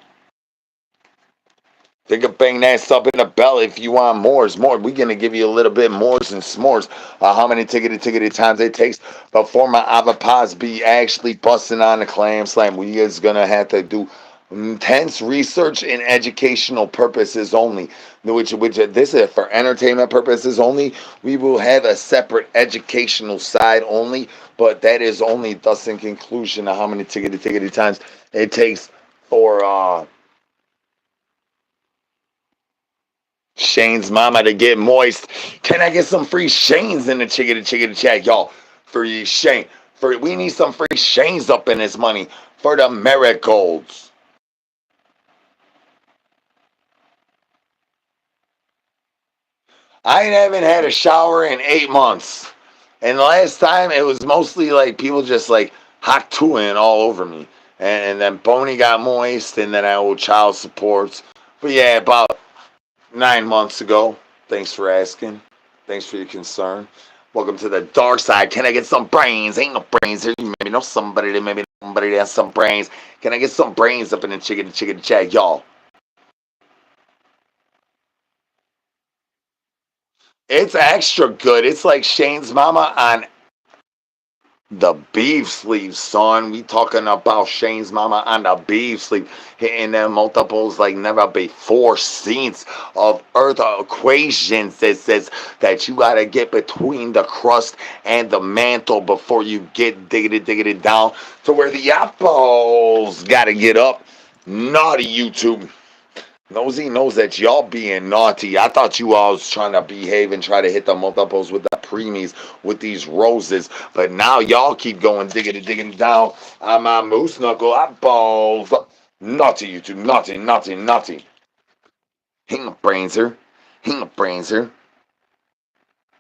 Speaker 1: Think of bang that sub in the belly if you want more. We're going to give you a little bit more than s'mores. How many tickety times it takes before my avocados be actually busting on the clam slam. We is going to have to do intense research and educational purposes only. Which this is for entertainment purposes only. We will have a separate educational side only. But that is only thus in conclusion of how many tickety times it takes for... Shane's mama to get moist. Can I get some free Shane's in the chicken chat, y'all? Free Shane. We need some free Shane's up in this money for the marigolds. I haven't had a shower in 8 months. And the last time it was mostly like people just like hot tooing all over me. And then Boney got moist and then I owe child supports. But yeah, about 9 months ago. Thanks for asking. Thanks for your concern. Welcome to the dark side. Can I get some brains? Ain't no brains here. You maybe know somebody that has some brains. Can I get some brains up in the chicken chat, y'all? It's extra good. It's like Shane's mama on the beef sleeve, son. We talking about Shane's mama on the beef sleeve, hitting them multiples like never before. Scenes of Earth equations that says that you gotta get between the crust and the mantle before you get diggity down to where the apples gotta get up. Naughty YouTube. Nosy knows that y'all being naughty. I thought you all was trying to behave and try to hit the multiples with the preemies with these roses. But now y'all keep going digging down on my moose knuckle eyeballs. Naughty, you two. Naughty. Hang up, brains here.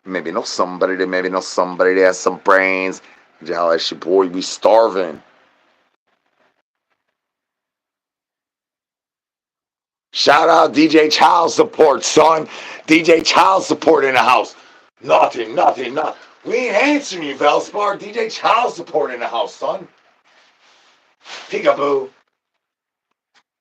Speaker 1: Maybe know somebody that has some brains. Y'all, that's your boy. We starving. Shout out DJ Child Support, son. DJ Child Support in the house. Nothing. We ain't answering you, Valspar. DJ Child Support in the house, son. Peekaboo.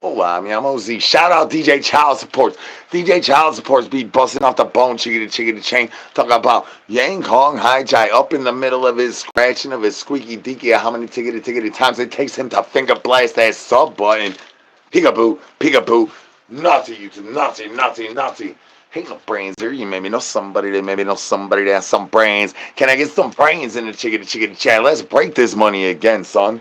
Speaker 1: Oh, I'm OZ. Shout out DJ Child Support. DJ Child Supports be busting off the bone, chickity chain. Talking about Yang Kong Hai Jai up in the middle of his scratching of his squeaky deaky. How many tickety times it takes him to finger blast that sub button. Peekaboo. Naughty, you two. Naughty. Ain't no brains here. You maybe know somebody that has some brains. Can I get some brains in the chickity chat? Let's break this money again, son.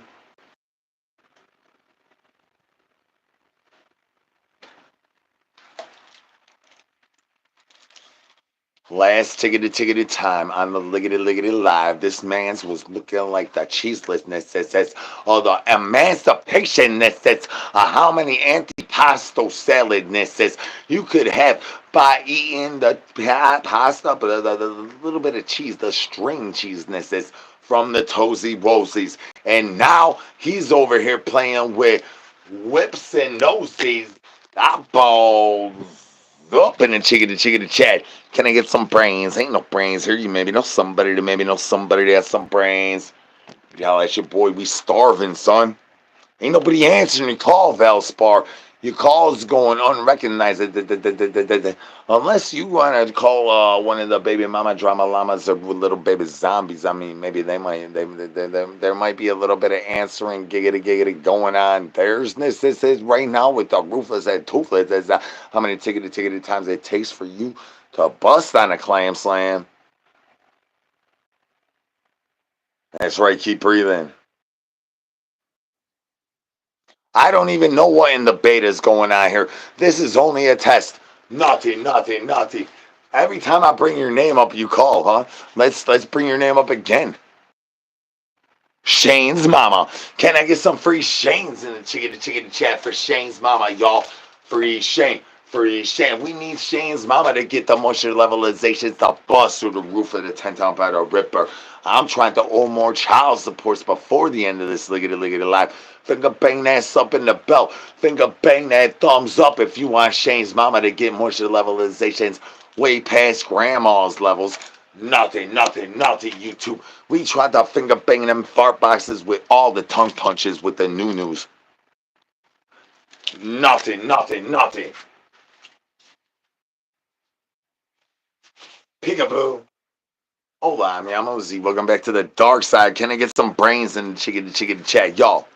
Speaker 1: Last tickety time on the liggity live. This man's was looking like the cheeselessness that says, or the emancipation that says, how many antipasto saladness says you could have by eating the pasta, but the little bit of cheese, the string cheeseness is from the Tozy Rosies. And now he's over here playing with whips and nosies, eyeballs up in the chickity chat. Can I get some brains? Ain't no brains here. You maybe know somebody that has some brains. Y'all, that's your boy. We starving, son. Ain't nobody answering your call, Valspar. Your call is going unrecognized. Unless you want to call one of the baby mama drama llamas or little baby zombies. I mean, maybe there might be a little bit of answering giggity going on. This is right now with the roofless and toothless. Is how many tickety times it takes for you to bust on a clam slam. That's right. Keep breathing. I don't even know what in the beta is going on here. This is only a test. Nothing, nothing, nothing. Every time I bring your name up, you call, huh? Let's bring your name up again. Shane's mama. Can I get some free Shane's in the chicken chat for Shane's mama, y'all? Free Shane. Free Shane. We need Shane's mama to get the moisture levelizations to bust through the roof of the 10-town battle ripper. I'm trying to owe more child supports before the end of this liggity live. Finger bang that up in the belt. Finger bang that thumbs up if you want Shane's mama to get moisture levelizations way past grandma's levels. Nothing, nothing, nothing, YouTube. We tried to finger bang them fart boxes with all the tongue punches with the new news. Nothing, nothing, nothing. Peekaboo. Hola, mi amo Z. Welcome back to the dark side. Can I get some brains in the chicken chat, y'all?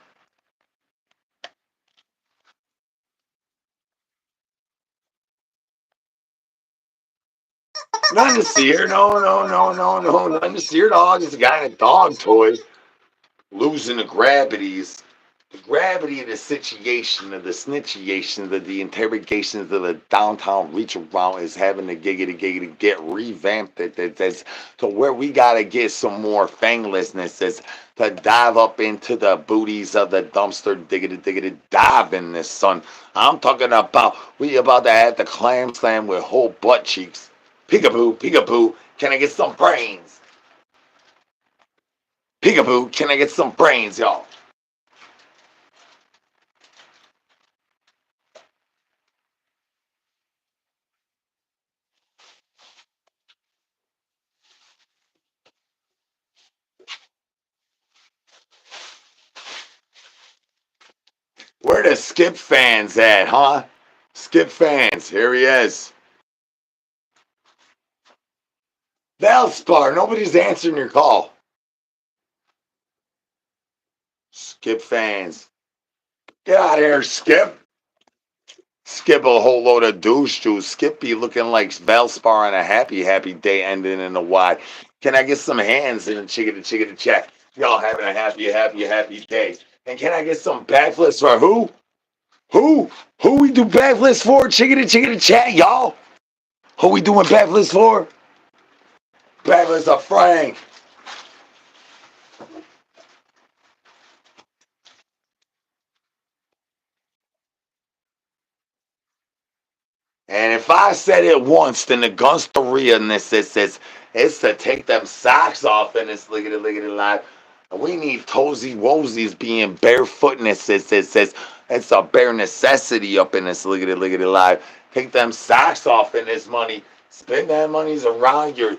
Speaker 1: Nothing to see here. No, no, no, no, no. Nothing to see here, dog. It's a guy in a dog toy losing the gravities. The gravity of the situation, of the snitchiation, of the interrogations of the downtown reach around is having to get revamped. That's to where we gotta get some more fanglessness to dive up into the booties of the dumpster, diggity, dive in this, son. I'm talking about we about to have the clam slam with whole butt cheeks. Peekaboo, peekaboo, can I get some brains? Peekaboo, can I get some brains, y'all? Where the Skip fans at, huh? Skip fans, here he is. Valspar, nobody's answering your call. Skip fans. Get out of here, Skip. Skip a whole load of douche juice. Skip be looking like Valspar on a happy day ending in a Y. Can I get some hands in the chicken check? Y'all having a happy day. And can I get some backflips for who? Who? Who we do backflips for? Chicken chat, y'all. Who we doing backflips for? Backflips are Frank. And if I said it once, then the gunsteria-ness says it's to take them socks off in this liggity life. We need toesy woesies being barefootness. It says it's a bare necessity up in this liggity life. Take them socks off in this money. Spend that money's around your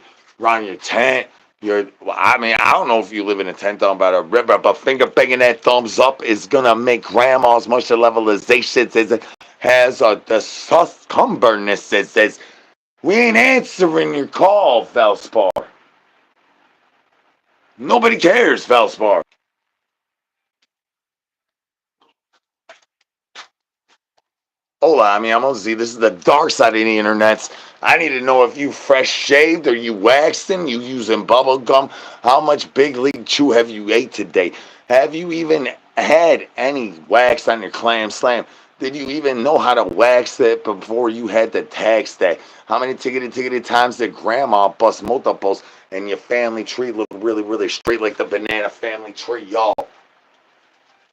Speaker 1: tent. I mean, I don't know if you live in a tent down by the river, but finger banging that thumbs up is gonna make grandma's much levelization. Says has the succumberness that says, we ain't answering your call, Valspar. Nobody cares, Valspar. Hola, mi amo Z. This is the dark side of the internets. I need to know if you fresh shaved or you waxing, you using bubble gum. How much Big League Chew have you ate today? Have you even had any wax on your clam slam? Did you even know how to wax it before you had the tag stack? How many ticketed times did grandma bust multiples and your family tree look really straight like the banana family tree, y'all?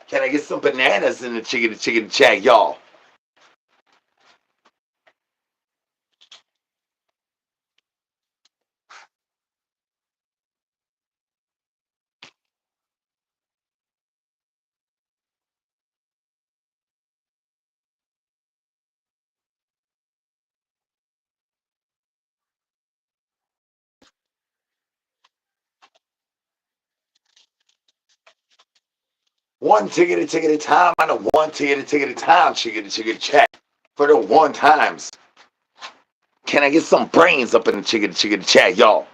Speaker 1: Can I get some bananas in the chicken chat, y'all? One ticket at a time on a one ticket at a time, chicken chat. For the one times. Can I get some brains up in the chicken chat, y'all?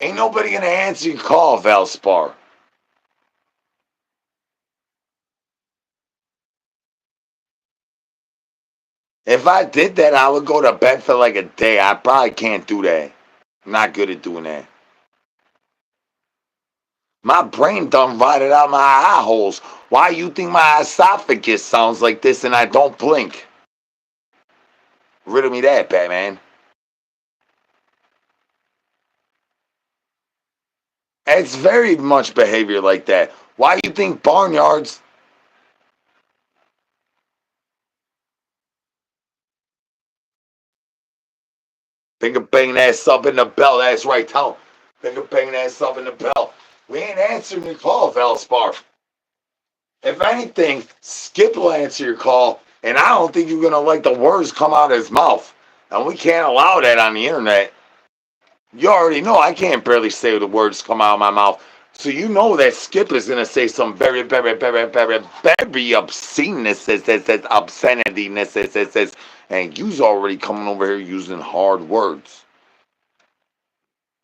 Speaker 1: Ain't nobody gonna answer your call, Valspar. If I did that, I would go to bed for like a day. I probably can't do that. I'm not good at doing that. My brain done rotted out my eye holes. Why you think my esophagus sounds like this and I don't blink? Riddle me that, Batman. It's very much behavior like that. Why you think barnyards? Finger bang that sub in the bell. That's right, tell him. Finger bang that sub in the bell. We ain't answering your call, Valspar. If anything, Skip will answer your call, and I don't think you're gonna like the words come out of his mouth. And we can't allow that on the internet. You already know I can't barely say the words come out of my mouth. So you know that Skip is gonna say some very, very, very, very, very obsceneness, obscenityness, and you's already coming over here using hard words.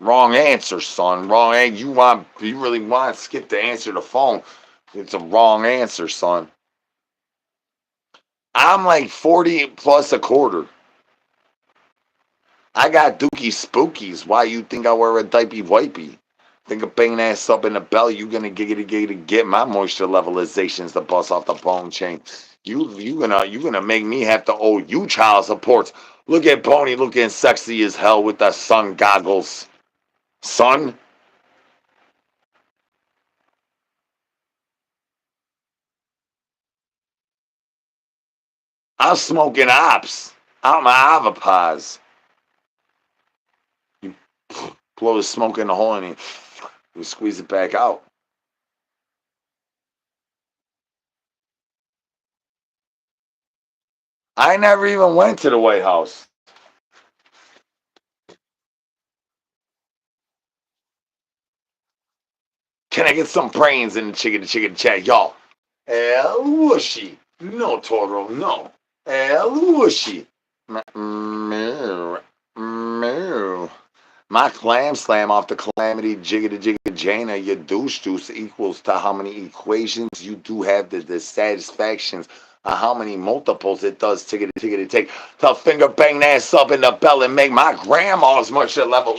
Speaker 1: Wrong answer, son. Wrong answer. You really want Skip to answer the phone. It's a wrong answer, son. I'm like 40 plus a quarter. I got dookie spookies. Why you think I wear a diaper wipey? Think of banging ass up in the belly. You gonna get my moisture levelizations to bust off the bone chain. You gonna make me have to owe you child support. Look at Pony looking sexy as hell with the sun goggles. Son, I'm smoking ops out my avapaz. You blow the smoke in the hole and you squeeze it back out. I never even went to the White House. Can I get some brains in the chicken chat, y'all? El whooshy. No, Toro, no. El whooshy. Moo. Moo. My clam slam off the calamity jigga jana, your douche juice equals to how many equations you do have the satisfactions of how many multiples it does tickety take to finger bang that sub in the bell and make my grandma's much level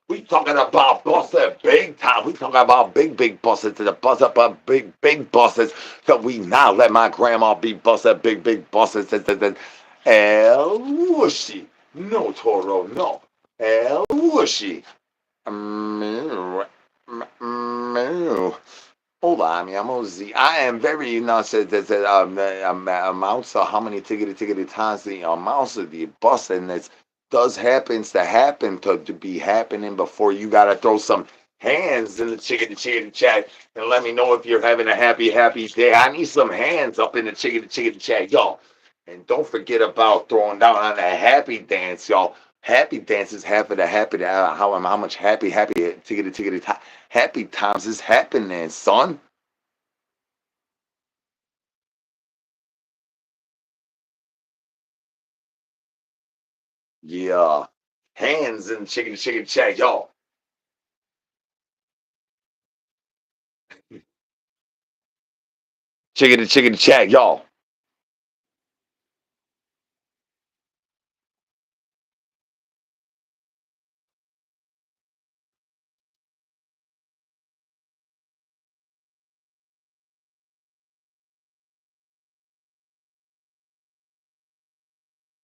Speaker 1: we talking about bosses big time. We talking about big bosses to the bus up big bosses. So we now let my grandma be busted big bosses. El whooshy. No Toro, no. El whooshy. Moo. Moo. Hold on, I'm Ozzy. I am very, amounts of how many tickety times the amounts of the busting that does happens to happen to be happening before you gotta throw some hands in the chickety chat and let me know if you're having a happy day. I need some hands up in the chickety chat, y'all. And don't forget about throwing down on that happy dance, y'all. Happy dance is half of the happy. How much happy tickety happy times is happening, son. Yeah. Hands in chicken chat, y'all. Chicken chat, y'all.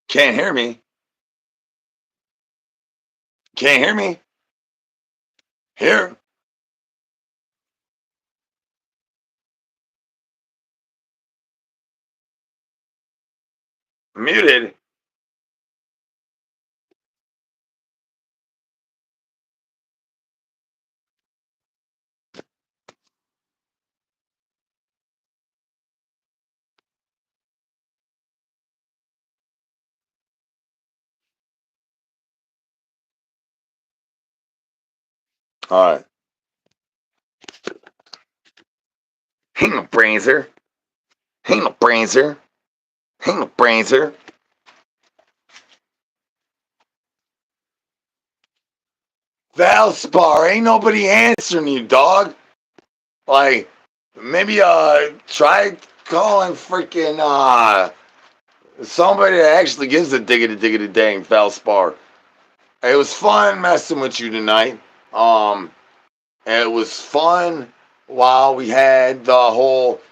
Speaker 1: Can't hear me. Can't hear me. Here. Muted. All right. Ain't no brainser. Ain't no brainser. Ain't no brainser. Valspar, ain't nobody answering you, dog. Like, maybe try calling freaking somebody that actually gives a diggity dang Valspar. It was fun messing with you tonight. Um, it was fun while we had the whole.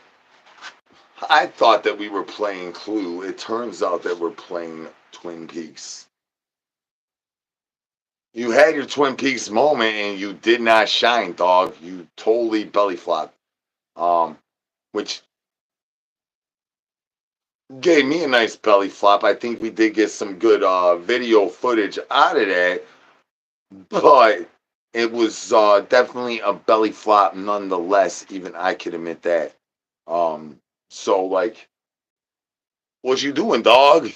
Speaker 1: I thought that we were playing Clue. It turns out that we're playing Twin Peaks. You had your Twin Peaks moment and you did not shine, dog. You totally belly flopped. Which gave me a nice belly flop. I think we did get some good video footage out of that, but it was definitely a belly flop nonetheless. Even I could admit that. So like, what you doing, dog?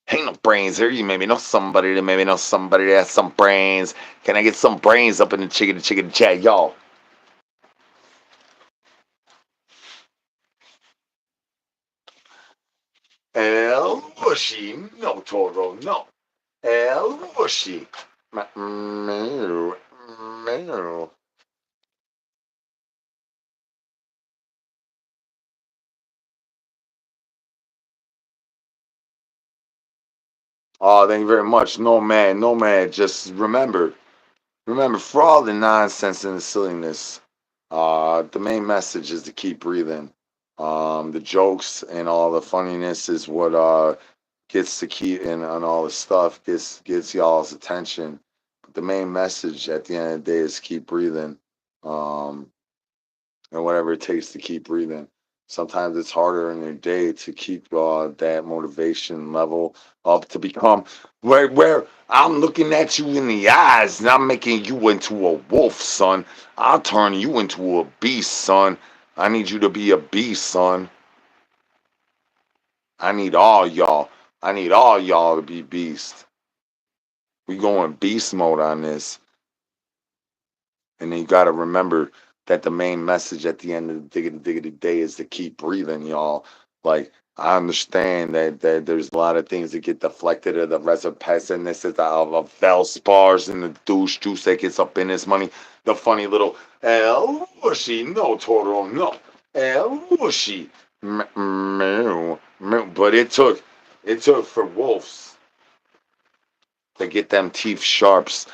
Speaker 1: Ain't no brains here. You maybe know somebody that maybe know somebody that has some brains. Can I get some brains up in the chicken chat, y'all? El Bushy, no Toro, no. El Bushy. Meow, meow. Oh, thank you very much. No man, no man. Just remember, for all the nonsense and the silliness, the main message is to keep breathing. The jokes and all the funniness is what gets to keep and all the stuff gets y'all's attention. But the main message at the end of the day is keep breathing. Um, and whatever it takes to keep breathing. Sometimes it's harder in your day to keep that motivation level up to become where I'm looking at you in the eyes and I'm making you into a wolf, son. I'll turn you into a beast, son. I need you to be a beast, son. I need all y'all. I need all y'all to be beast. We going beast mode on this. And then you got to remember that the main message at the end of the diggity day is to keep breathing, y'all. Like, I understand that there's a lot of things that get deflected of the reserpes and this is of Velspars and the douche juice that gets up in this money. The funny little El Bushy, no Toro, no. El Bushy. But it took for wolves to get them teeth sharps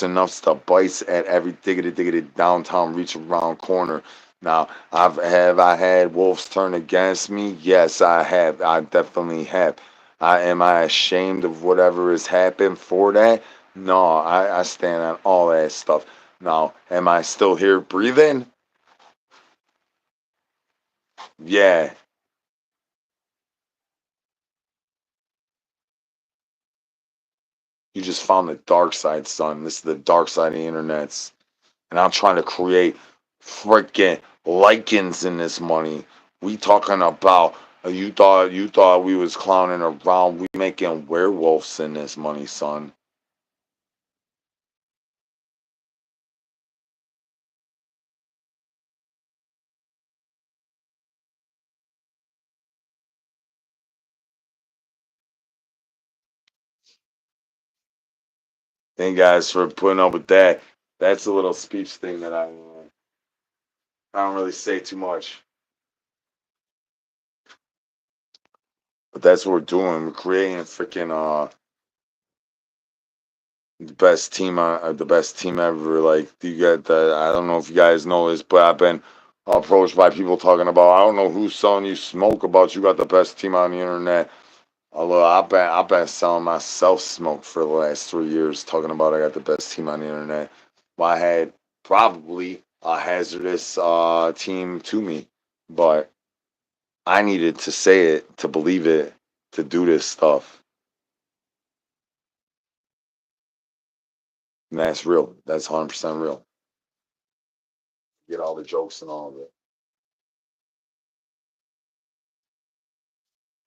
Speaker 1: enough to bite at every diggity downtown reach around corner. Now, have I had wolves turn against me? Yes, I have. I definitely have. Am I ashamed of whatever has happened for that? No, I stand on all that stuff. Now, am I still here breathing? Yeah. You just found the dark side, son. This is the dark side of the internet. And I'm trying to create freaking lichens in this money. We talking about you thought we was clowning around. We making werewolves in this money, son. Thank you guys for putting up with that. That's a little speech thing that I don't really say too much, but that's what we're doing. We're creating freaking the best team ever. Like you get the I don't know if you guys know this, but I've been approached by people talking about I don't know who's selling you smoke about you got the best team on the internet. Although I've been selling myself smoke for the last 3 years, talking about I got the best team on the internet. Well, I had probably a hazardous team to me, but I needed to say it to believe it to do this stuff. And that's real. That's 100% real. Get all the jokes and all of it.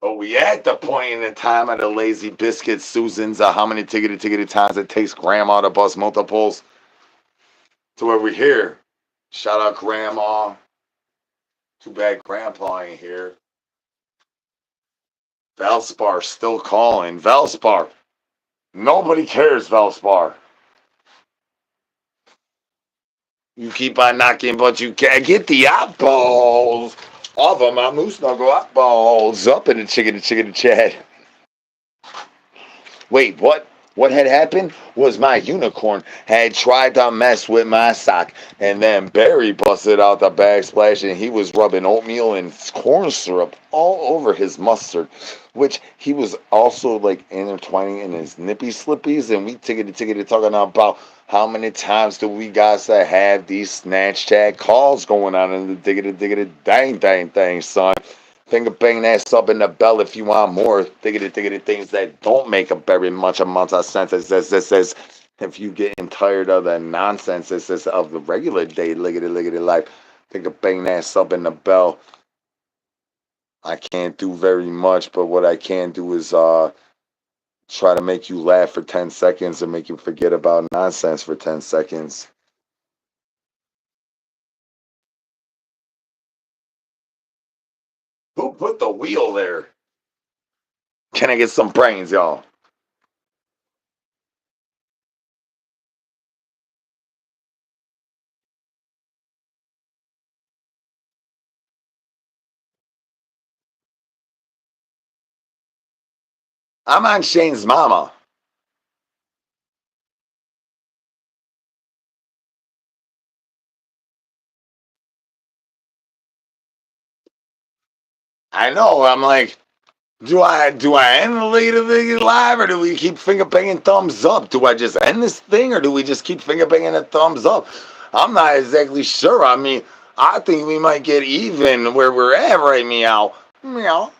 Speaker 1: But we at the point in the time of the lazy biscuit Susans how many tickety times it takes grandma to bust multiples to where we're here. Shout out grandma. Too bad grandpa ain't here. Valspar still calling. Valspar. Nobody cares, Valspar. You keep on knocking, but you can't get the apples. All of them, my moose snuggle up balls up in the chicken chat. Wait, what? What had happened was my unicorn had tried to mess with my sock, and then Barry busted out the backsplash, and he was rubbing oatmeal and corn syrup all over his mustard, which he was also like intertwining in his nippy slippies, and we tickety talking about how many times do we guys have these snatch tag calls going on in the diggity dang son. Finger bang that sub in the bell if you want more diggity things that don't make a very much amount of sense. It says if you getting tired of the nonsense, it says of the regular day liggity life. Finger bang that sub in the bell. I can't do very much, but what I can do is try to make you laugh for 10 seconds and make you forget about nonsense for 10 seconds. Who put the wheel there? Can I get some brains, y'all? I'm on Shane's mama. I know. I'm like, do I end the League live or do we keep finger banging thumbs up? Do I just end this thing or do we just keep finger banging a thumbs up? I'm not exactly sure. I mean, I think we might get even where we're at right meow. Meow.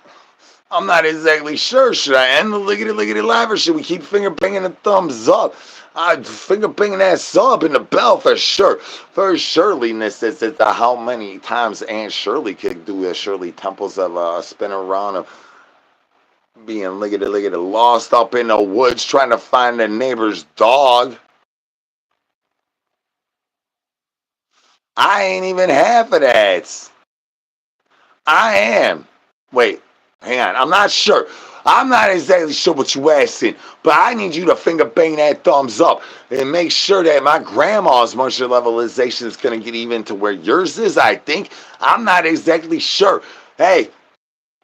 Speaker 1: I'm not exactly sure. Should I end the liggity live or should we keep finger banging a thumbs up? I'd finger banging that sub in the bell for sure. For sureness, it's how many times Aunt Shirley could do it. Shirley Temples of spin around of being liggity lost up in the woods trying to find the neighbor's dog. I ain't even half of that. I am. Wait, hang on. I'm not sure. I'm not exactly sure what you asking, but I need you to finger bang that thumbs up and make sure that my grandma's moisture levelization is going to get even to where yours is, I think. I'm not exactly sure. Hey,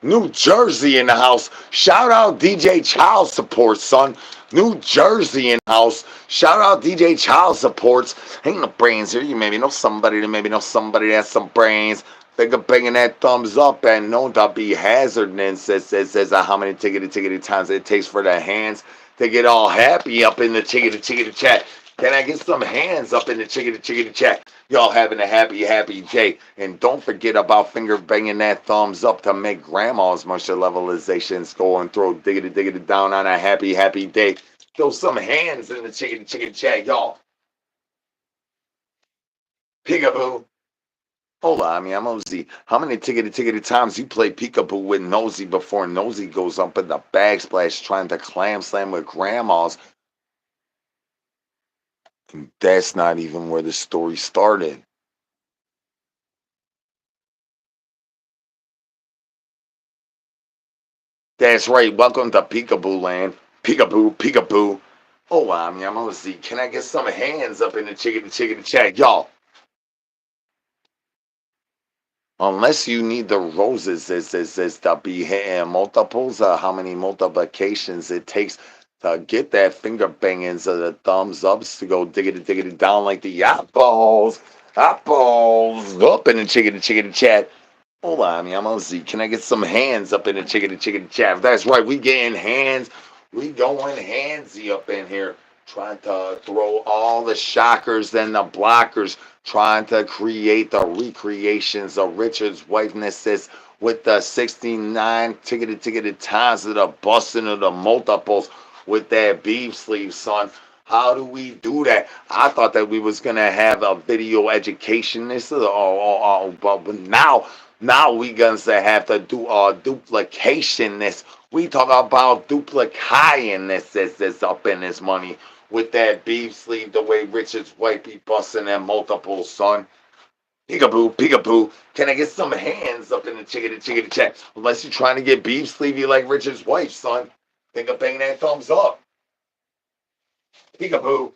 Speaker 1: New Jersey in the house. Shout out DJ Child Support, son. New Jersey in the house. Shout out DJ Child Supports. Ain't no brains here. You maybe know somebody that maybe know somebody that has some brains. Finger banging that thumbs up and known to be hazardous. Says how many tickety times it takes for the hands to get all happy up in the chickety chat. Can I get some hands up in the chickety chat? Y'all having a happy day. And don't forget about finger banging that thumbs up to make grandma's moisture levelizations go and throw diggity down on a happy day. Throw some hands in the chickety chat, y'all. Peekaboo. Hold on, I'm Nosy. How many tickety times you play peekaboo with Nosy before Nosy goes up in the backsplash trying to clam slam with grandma's? And that's not even where the story started. That's right. Welcome to Peekaboo Land. Peekaboo. Oh, I'm gonna see. Can I get some hands up in the chicken chat, y'all? Unless you need the roses, is to be hitting multiples. How many multiplications it takes to get that finger bangings of the thumbs ups to go diggity down like the apples up in the chicken chat. Hold on, I'm gonna see. Can I get some hands up in the chicken chat? That's right, we getting hands. We going handsy up in here, trying to throw all the shockers and the blockers, trying to create the recreations of Richard's wifenesses with the 69 ticketed times of the busting of the multiples with that beef sleeve, son. How do we do that? I thought that we was gonna have a video education. This is but now we gonna have to do duplication this. We talk about duplicating this up in this money with that beef sleeve the way Richard's wife be busting them multiple, son. Peekaboo. Can I get some hands up in the chickity chat? Unless you're trying to get beef sleevey like Richard's wife, son. Think of banging that thumbs up. Peekaboo.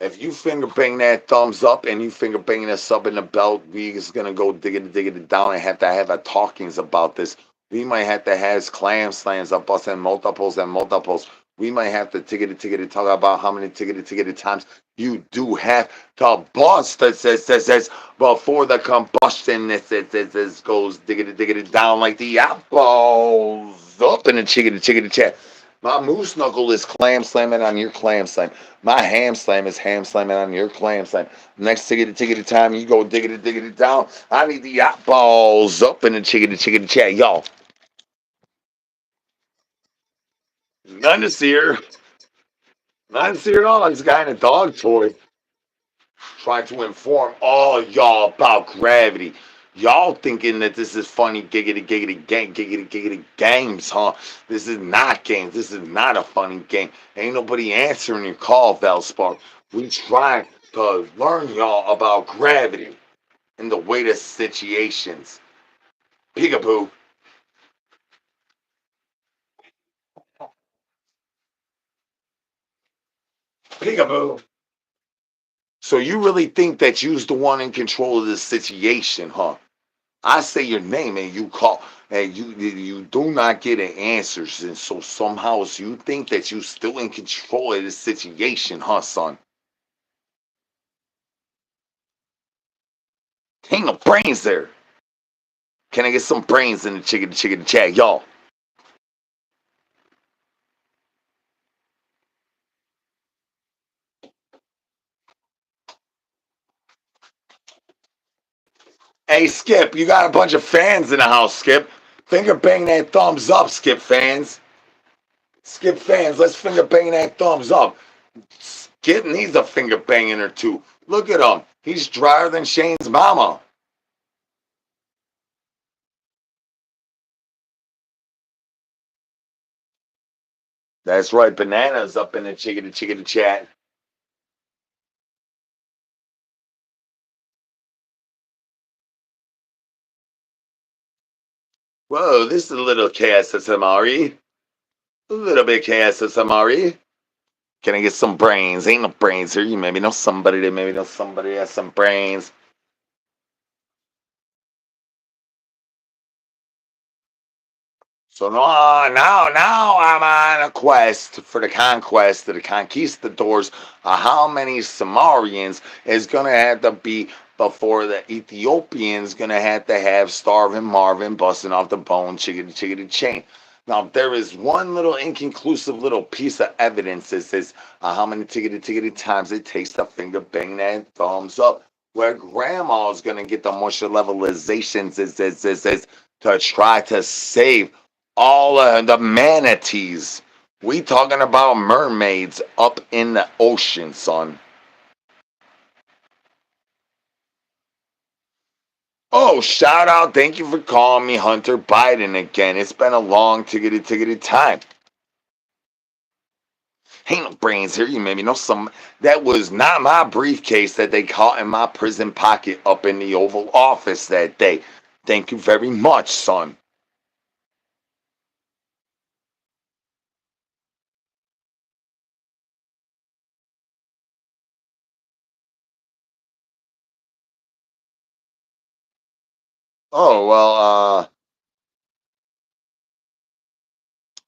Speaker 1: If you finger bang that thumbs up and you finger banging a sub in the belt, we is gonna go diggity down and have to have a talkings about this. We might have to have clam slams up us and multiples and multiples. We might have to tickety talk about how many tickety times you do have to bust this before the combustion this goes diggity down like the apples up in the chickety chat. My moose knuckle is clam slamming on your clam slam. My ham slam is ham slamming on your clam slam. Next tickety time, you go diggity down. I need the eyeballs up in the chickety chat, y'all. None to see her. Not to see her at all. This guy in a dog toy trying to inform all y'all about gravity. Y'all thinking that this is funny giggity games, huh? This is not games. This is not a funny game. Ain't nobody answering your call, Valspar. We try to learn y'all about gravity and the weight of situations. Peekaboo. Peekaboo. So you really think that you's the one in control of this situation, huh? I say your name and you call and you do not get an answer, and so somehow you think that you still in control of this situation, huh, son? Ain't no brains there. Can I get some brains in the chicken chat, y'all? Hey, Skip, you got a bunch of fans in the house, Skip. Finger bang that thumbs up, Skip fans. Skip fans, let's finger bang that thumbs up. Skip needs a finger banging or two. Look at him. He's drier than Shane's mama. That's right. Bananas up in the chicken chat. Whoa, this is a little KSSMRE. A little bit KSSMRE. Can I get some brains? Ain't no brains here. You maybe know somebody that maybe know somebody that has some brains. So now I'm on a quest for the conquest of the conquistadors of how many Samarians is gonna have to be before the Ethiopians gonna have to have starving Marvin busting off the bone chickity chain. Now there is one little inconclusive little piece of evidence that says how many tickety times it takes to finger bang that thumbs up. Where grandma's gonna get the moisture levelizations is to try to save all the manatees. We talking about mermaids up in the ocean, son. Oh, shout out. Thank you for calling me Hunter Biden again. It's been a long tickety time. Ain't no brains here. You maybe know some. That was not my briefcase that they caught in my prison pocket up in the Oval Office that day. Thank you very much, son. Oh, well,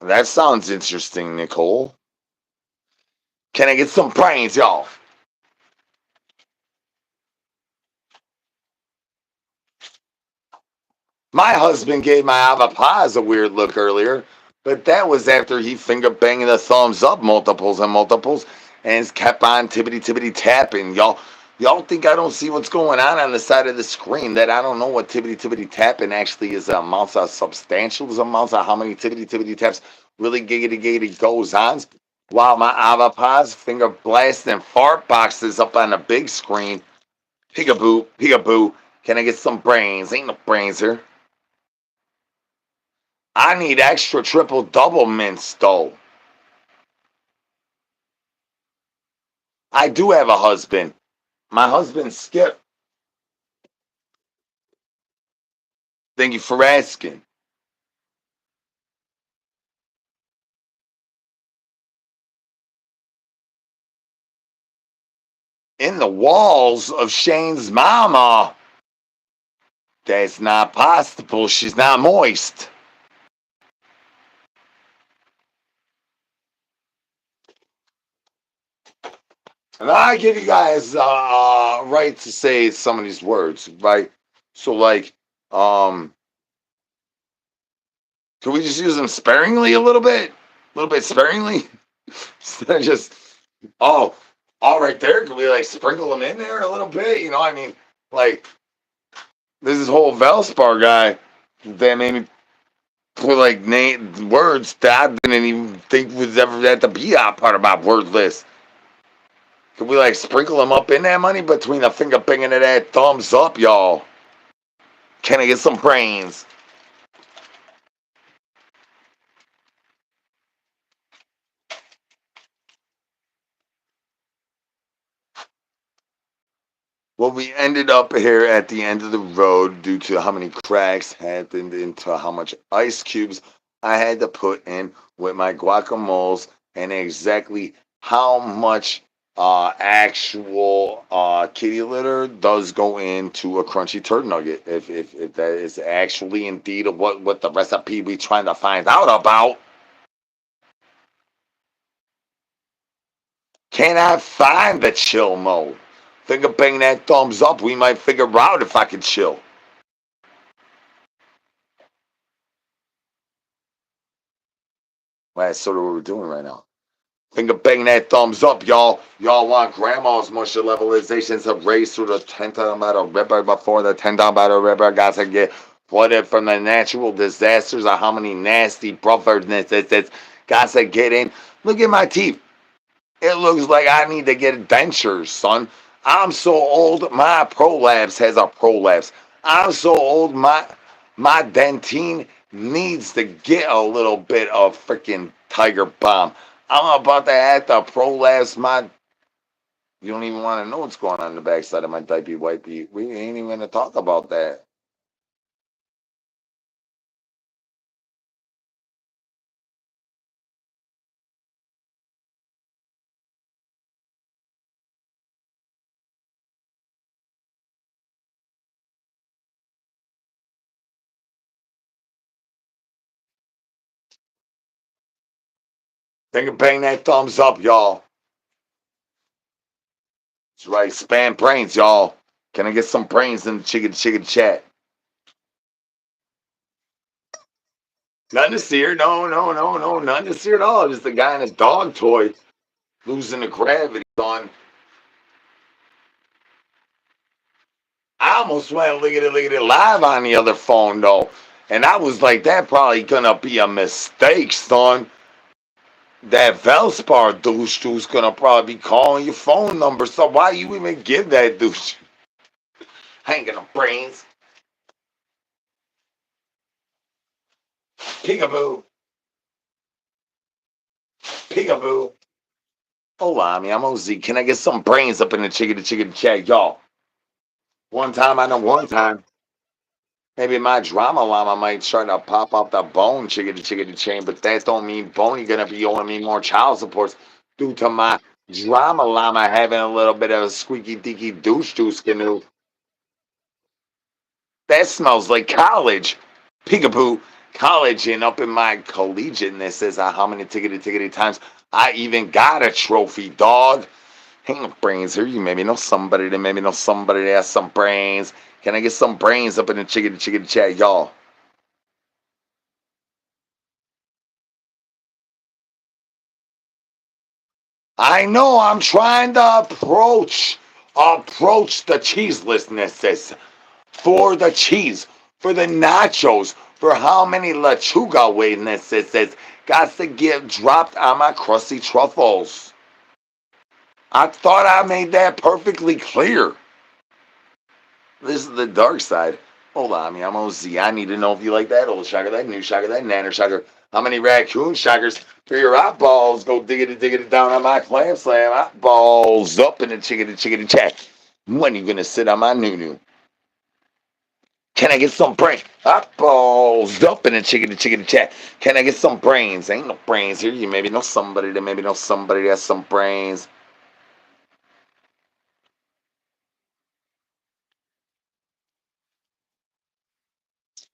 Speaker 1: that sounds interesting, Nicole. Can I get some brains, y'all? My husband gave my avapaz a weird look earlier, but that was after he finger banging the thumbs up multiples and multiples and kept on tippity tapping. Y'all think I don't see what's going on the side of the screen? That I don't know what tippity tapping actually is amounts of substantial amounts of how many tippity taps really giggity goes on. While my avapaz finger blasting fart boxes up on the big screen. Peekaboo. Can I get some brains? Ain't no brains here. I need extra triple double mints though. I do have a husband. My husband Skip. Thank you for asking. in the walls of Shane's mama. That's not possible. She's not moist. And I give you guys right to say some of these words, right? So, like, um, can we just use them sparingly a little bit? A little bit sparingly? Instead of just, oh, all right there. Can we, like, sprinkle them in there a little bit? You know, I mean, like, there's this whole Valspar guy that made me put, like, words that I didn't even think was ever at the BI part of my word list. Could we like sprinkle them up in that money between the finger ping and that thumbs up, y'all? Can I get some brains? Well, we ended up here at the end of the road due to how many cracks happened into how much ice cubes I had to put in with my guacamoles and exactly how much actual kitty litter does go into a crunchy turd nugget. If that is actually indeed what the recipe we trying to find out about. Can I find the chill mode? Finger bang that thumbs up. We might figure out if I can chill. Well, that's sort of what we're doing right now. Finger bang that thumbs up, y'all. Y'all want grandma's mushy levelizations of race through the 10 down by the river before the 10 down by the river. Got to get flooded from the natural disasters of how many nasty brothers it's got to get in. Look at my teeth. It looks like I need to get dentures, son. I'm so old, my prolapse has a prolapse. I'm so old, my dentine needs to get a little bit of freaking Tiger Balm. I'm about to have to prolapse my. You don't even want to know what's going on in the backside of my diaper wipey. We ain't even gonna talk about that. Think of bang that thumbs up, y'all. That's right, spam brains, y'all. Can I get some brains in the chicken chat? Nothing to see here. No, no, no, no. Nothing to see at all. Just a guy in a dog toy losing the gravity on. I almost went look at it live on the other phone though. And I was like, that probably gonna be a mistake, son. That Velspar douche dude's gonna probably be calling your phone number. So why you even give that douche? I ain't got no brains. Peekaboo. Peekaboo. Hold on, I'm OZ. Can I get some brains up in the chicken chat, y'all? One time, maybe my drama llama might try to pop up the bone chicken chain, but that don't mean Boney gonna be owing me more child supports due to my drama llama having a little bit of a squeaky deaky douche juice canoe. That smells like college. Peekaboo. College and up in my collegiateness is how many tickety times I even got a trophy, dog. Hang up brains here. You maybe know somebody that maybe know somebody that has some brains. Can I get some brains up in the chicken chat, y'all? I know I'm trying to approach the cheeselessnesses for the cheese, for the nachos, for how many lechuga witnesses got to get dropped on my crusty truffles. I thought I made that perfectly clear. This is the dark side. Hold on, I'm OZ. I need to know if you like that old shocker, that new shocker, that nanner shocker. How many raccoon shockers for your eyeballs go diggity down on my clam slam? Eyeballs up in the chickity check. When are you gonna sit on my noo? Can I get some brains? Eyeballs up in the chickity check. Can I get some brains? Ain't no brains here. You maybe know somebody that has some brains.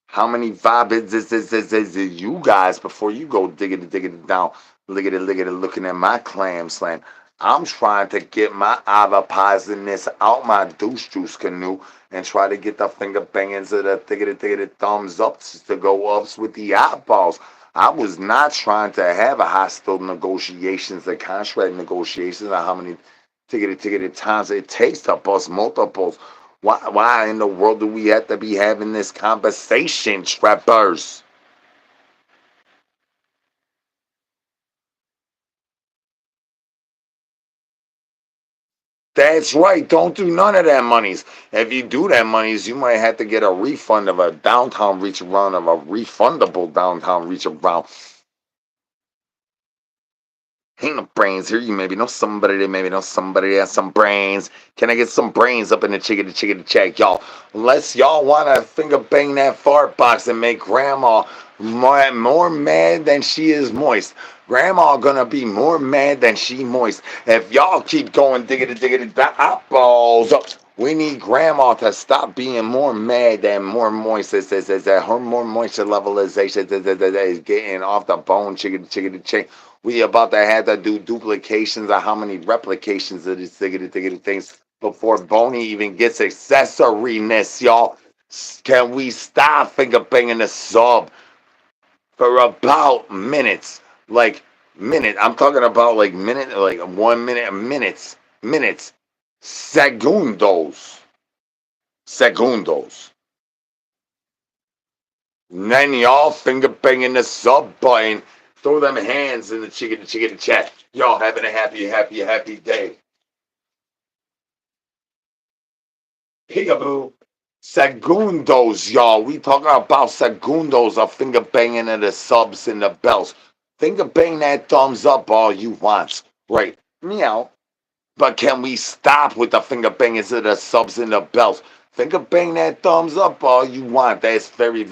Speaker 1: How many vibes is you guys before you go digging down, look at it, looking at my clam slam? I'm trying to get my avopaziness out my douche juice canoe and try to get the finger bangings of the thiggity thumbs ups to go ups with the eyeballs. I was not trying to have a hostile negotiations, the contract negotiations, on how many tickety times it takes to bust multiples. Why in the world do we have to be having this conversation, trappers? That's right. Don't do none of that monies. If you do that monies, you might have to get a refund of a downtown reach around of a refundable downtown reach around. Ain't no brains here. You maybe know somebody that maybe know somebody that has some brains. Can I get some brains up in the chicken check, y'all? Unless y'all want to finger bang that fart box and make grandma more mad than she is moist. Grandma gonna be more mad than she moist. If y'all keep going diggity the eyeballs up. We need grandma to stop being more mad than more moist. Is that her more moisture levelization is getting off the bone, chicken. We about to have to do duplications of how many replications of these thiggity things before Boney even gets accessoriness, y'all. Can we stop finger banging the sub for about minutes? Like I'm talking about like minute, like 1 minute, minutes, segundos. And then y'all finger banging the sub button. Throw them hands in the chicken chat. Y'all having a happy day. Peekaboo. Segundos, y'all. We talking about segundos of finger banging of the subs and the bells. Finger bang that thumbs up all you want. Right. Meow. But can we stop with the finger bangings of the subs and the bells? Finger bang that thumbs up all you want. That's very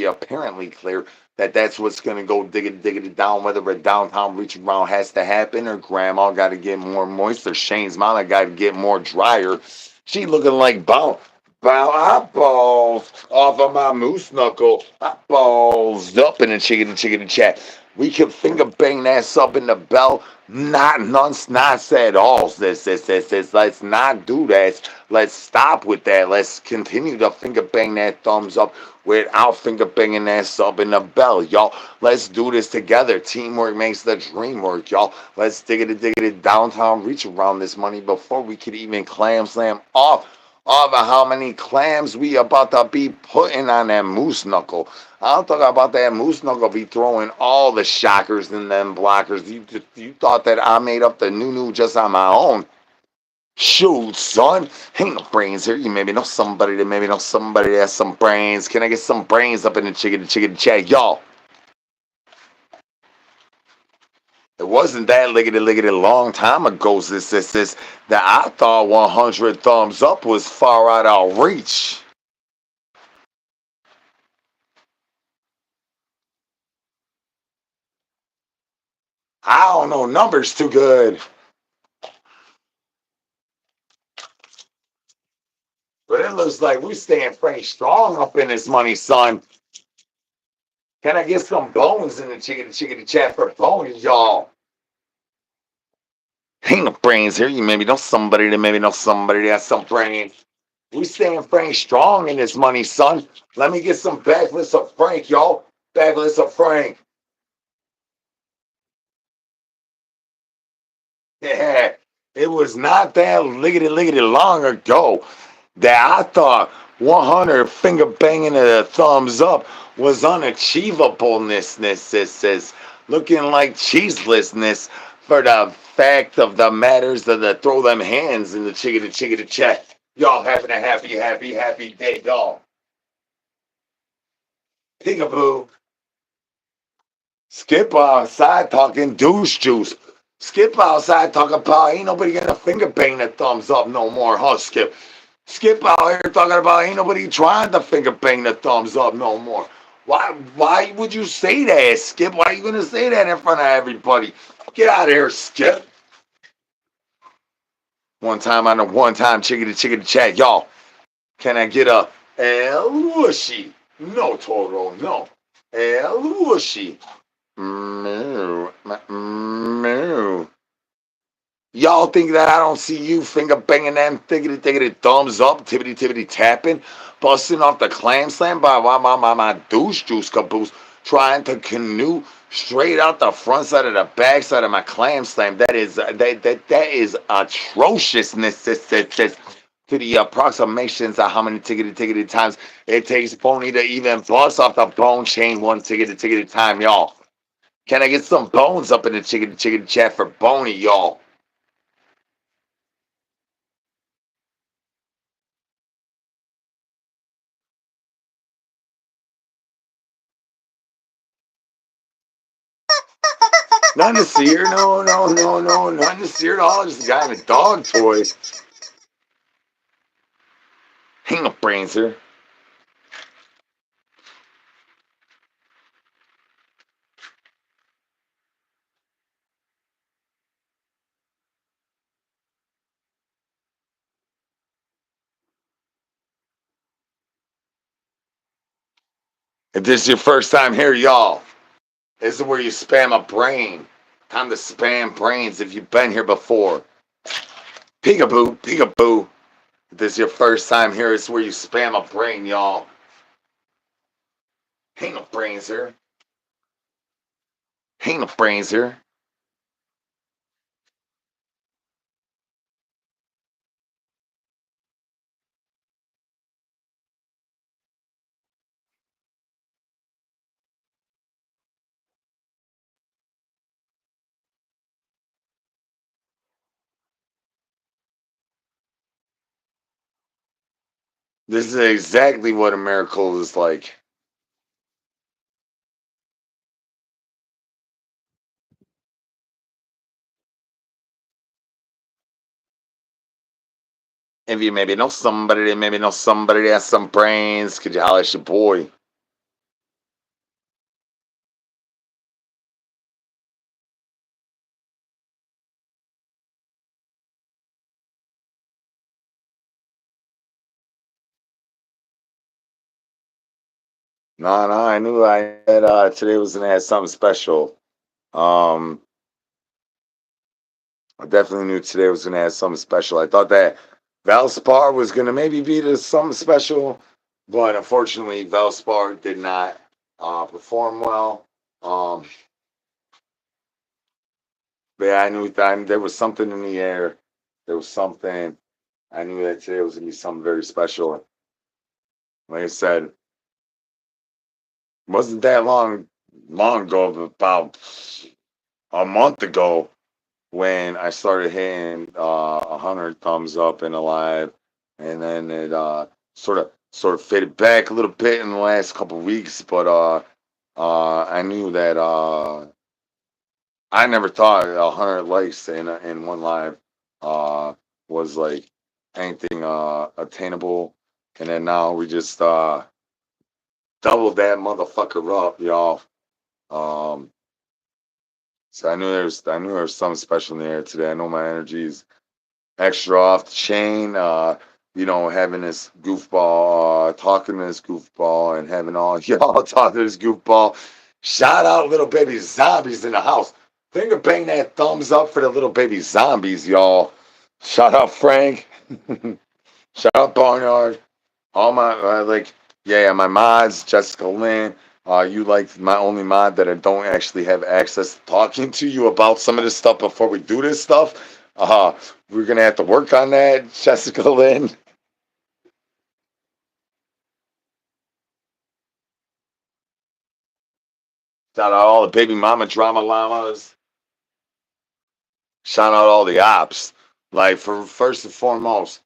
Speaker 1: apparently clear that that's what's going to go diggity down, whether a downtown reach around has to happen or grandma got to get more moist or Shane's mama got to get more drier. She looking like bow eyeballs off of my moose knuckle. Eyeballs up in the chicken chat. We can finger bang that sub in the bell. Not nonsense at all. Let's not do that. Let's stop with that. Let's continue to finger bang that thumbs up without finger banging that sub in the bell, y'all. Let's do this together. Teamwork makes the dream work, y'all. Let's dig it downtown, reach around this money before we could even clam slam off of how many clams we about to be putting on that moose knuckle. I'm talking about that moose knuckle be throwing all the shockers and them blockers. You thought that I made up the new just on my own. Shoot, son. Ain't no brains here. You maybe know somebody that has some brains. Can I get some brains up in the chicken chat? Y'all. It wasn't that lickety long time ago, this that I thought 100 thumbs up was far out of reach. I don't know numbers too good. But it looks like we staying pretty strong up in this money, son. Can I get some bones in the chicken chat for bones, y'all? Ain't no brains here. You maybe know somebody that has some brains. We staying pretty strong in this money, son. Let me get some backlist of Frank, y'all. Backlist of Frank. Yeah, it was not that liggity long ago that I thought 100 finger banging and a thumbs up was unachievableness. This looking like cheeselessness for the fact of the matters of the throw them hands in the chicken to check. Y'all having a happy day, y'all. Peekaboo. Skip outside talking douche juice. Skip outside talking about ain't nobody gonna finger bang the thumbs up no more, huh, Skip? Skip out here talking about ain't nobody trying to finger bang the thumbs up no more. Why would you say that, Skip? Why are you gonna say that in front of everybody? Get out of here, Skip. One time on the one time chicken to chat, y'all. Can I get a whooshy? No, Toro, no. Lushi. Moo. Moo. Y'all think that I don't see you finger banging them, thiggity thiggity thumbs up, tippity tippity tapping, busting off the clam slam by my douche juice caboose, trying to canoe straight out the front side of the back side of my clam slam. That is atrociousness. To the approximations of how many tickety tickety times it takes Pony to even bust off the bone chain one tickety tickety time, y'all. Can I get some bones up in the chickety chickety chat for Boney, y'all? Nothing to see here. No. Nothing to see at all. Just a guy in a dog toy. Hang up, brains here. If this is your first time here, y'all, this is where you spam a brain. Time to spam brains if you've been here before. Peekaboo, peekaboo. If this is your first time here, it's where you spam a brain, y'all. Hang up, brains here. Hang up, brains here. This is exactly what a miracle is like. If you maybe know somebody that has some brains, could you holler at your boy? No, I knew I had today was gonna have something special. Um, I definitely knew today was gonna have something special. I thought that Valspar was gonna maybe be the something special, but unfortunately, Valspar did not perform well. Um, but yeah, I knew that there was something in the air. There was something. I knew that today was gonna be something very special. Like I said, wasn't that long ago, but about a month ago when I started hitting 100 thumbs up in a live, and then it sort of faded back a little bit in the last couple of weeks. But I knew that I never thought 100 likes in one live uh, was like anything attainable, and then now we just doubled that motherfucker up, y'all. Um, so I knew there was something special in the air today. I know my energy's extra off the chain. Having this goofball, talking to this goofball, and having all y'all talking to this goofball. Shout out, little baby zombies in the house. Finger bang that thumbs up for the little baby zombies, y'all. Shout out, Frank. Shout out, Barnyard. All my yeah, my mods, Jessica Lynn. You like my only mod that I don't actually have access to talking to you about some of this stuff before we do this stuff. We're gonna have to work on that, Jessica Lynn. Shout out all the baby mama drama llamas. Shout out all the ops. Like for first and foremost,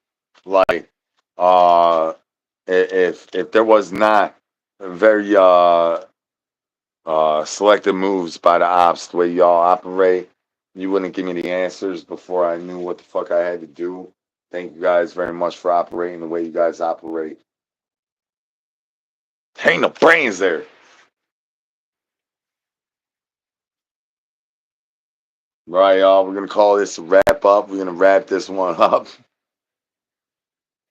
Speaker 1: like uh if there was not very selective moves by the ops, the way y'all operate. You wouldn't give me the answers before I knew what the fuck I had to do. Thank you guys very much for operating the way you guys operate. Ain't no brains there. Right, y'all. We're gonna call this a wrap up. We're gonna wrap this one up.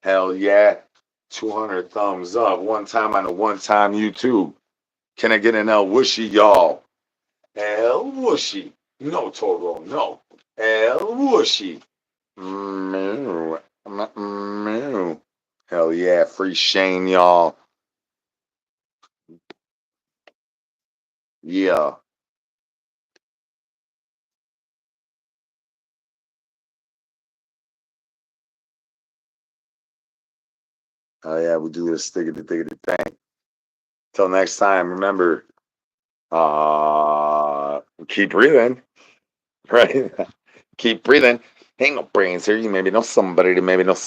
Speaker 1: Hell yeah. 200 thumbs up. One time on a one-time YouTube. Can I get an El Whooshy, y'all? El Whooshy. No, Toro, no. El Whooshy. Meow. Meow. Hell yeah, free Shane, y'all. Yeah. Oh yeah, we do this stickity thing. Till next time, remember, keep breathing, right? Keep breathing. Ain't no brains here. You maybe know somebody to maybe know